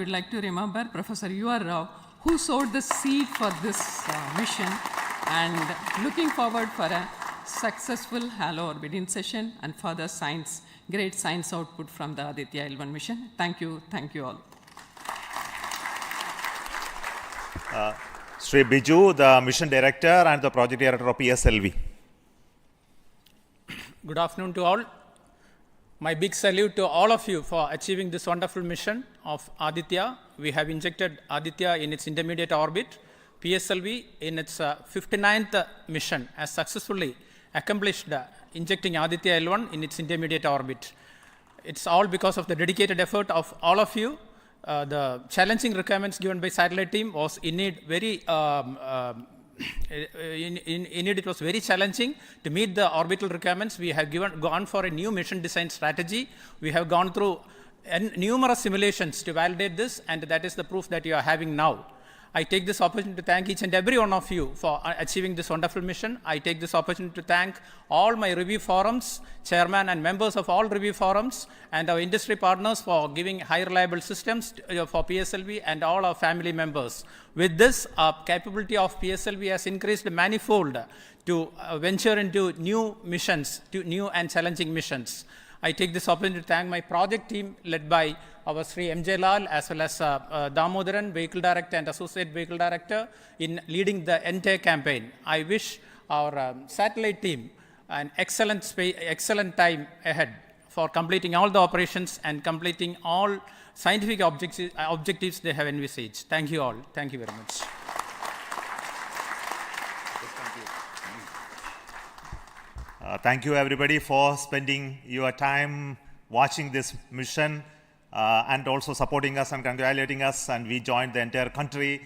[SPEAKER 18] like to remember Professor U.R. Rao, who sowed the seed for this mission, and looking forward for a successful halo orbit insertion and further great science output from the Aditya-L1 mission. Thank you all.
[SPEAKER 16] Sri Biju, the Mission Director and the Project Director of PSLV.
[SPEAKER 19] Good afternoon to all. My big salute to all of you for achieving this wonderful mission of Aditya. We have injected Aditya in its intermediate orbit. PSLV in its 59th mission has successfully accomplished injecting Aditya-L1 in its intermediate orbit. It's all because of the dedicated effort of all of you. The challenging requirements given by satellite team was indeed very it was very challenging to meet the orbital requirements. We have gone for a new mission design strategy. We have gone through numerous simulations to validate this, and that is the proof that you are having now. I take this opportunity to thank each and every one of you for achieving this wonderful mission. I take this opportunity to thank all my review forums, chairman and members of all review forums, and our industry partners for giving high reliable systems for PSLV, and all our family members. With this, our capability of PSLV has increased manifold to venture into new missions, to new and challenging missions. I take this opportunity to thank my project team led by our Sri M.J. Lal as well as Damodaran, Vehicle Director and Associate Vehicle Director, in leading the entire campaign. I wish our satellite team an excellent time ahead for completing all the operations and completing all scientific objectives they have envisaged. Thank you all. Thank you very much.
[SPEAKER 16] Thank you everybody for spending your time watching this mission and also supporting us and congratulating us, and we joined the entire country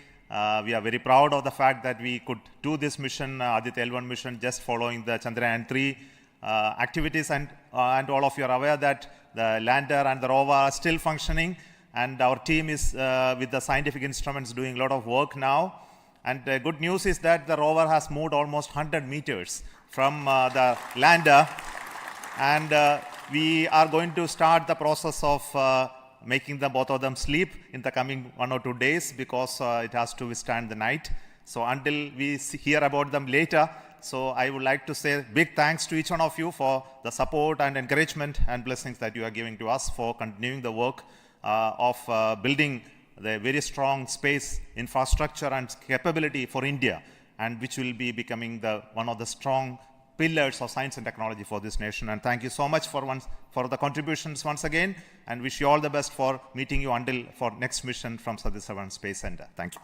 [SPEAKER 16] We are very proud of the fact that we could do this mission, Aditya-L1 mission, just following the Chandrayaan 3 activities, and all of you are aware that the lander and the rover are still functioning, and our team is with the scientific instruments doing a lot of work now. And the good news is that the rover has moved almost 100 meters from the lander, and we are going to start the process of making both of them sleep in the coming 1 or 2 days, because it has to withstand the night. So until we hear about them later, so I would like to say big thanks to each one of you for the support and encouragement and blessings that you are giving to us for continuing the work of building the very strong space infrastructure and capability for India, and which will be becoming one of the strong pillars of science and technology for this nation. And thank you so much for the contributions once again, and wish you all the best for meeting you for next mission from Satish Dhawan Space Center. Thank you.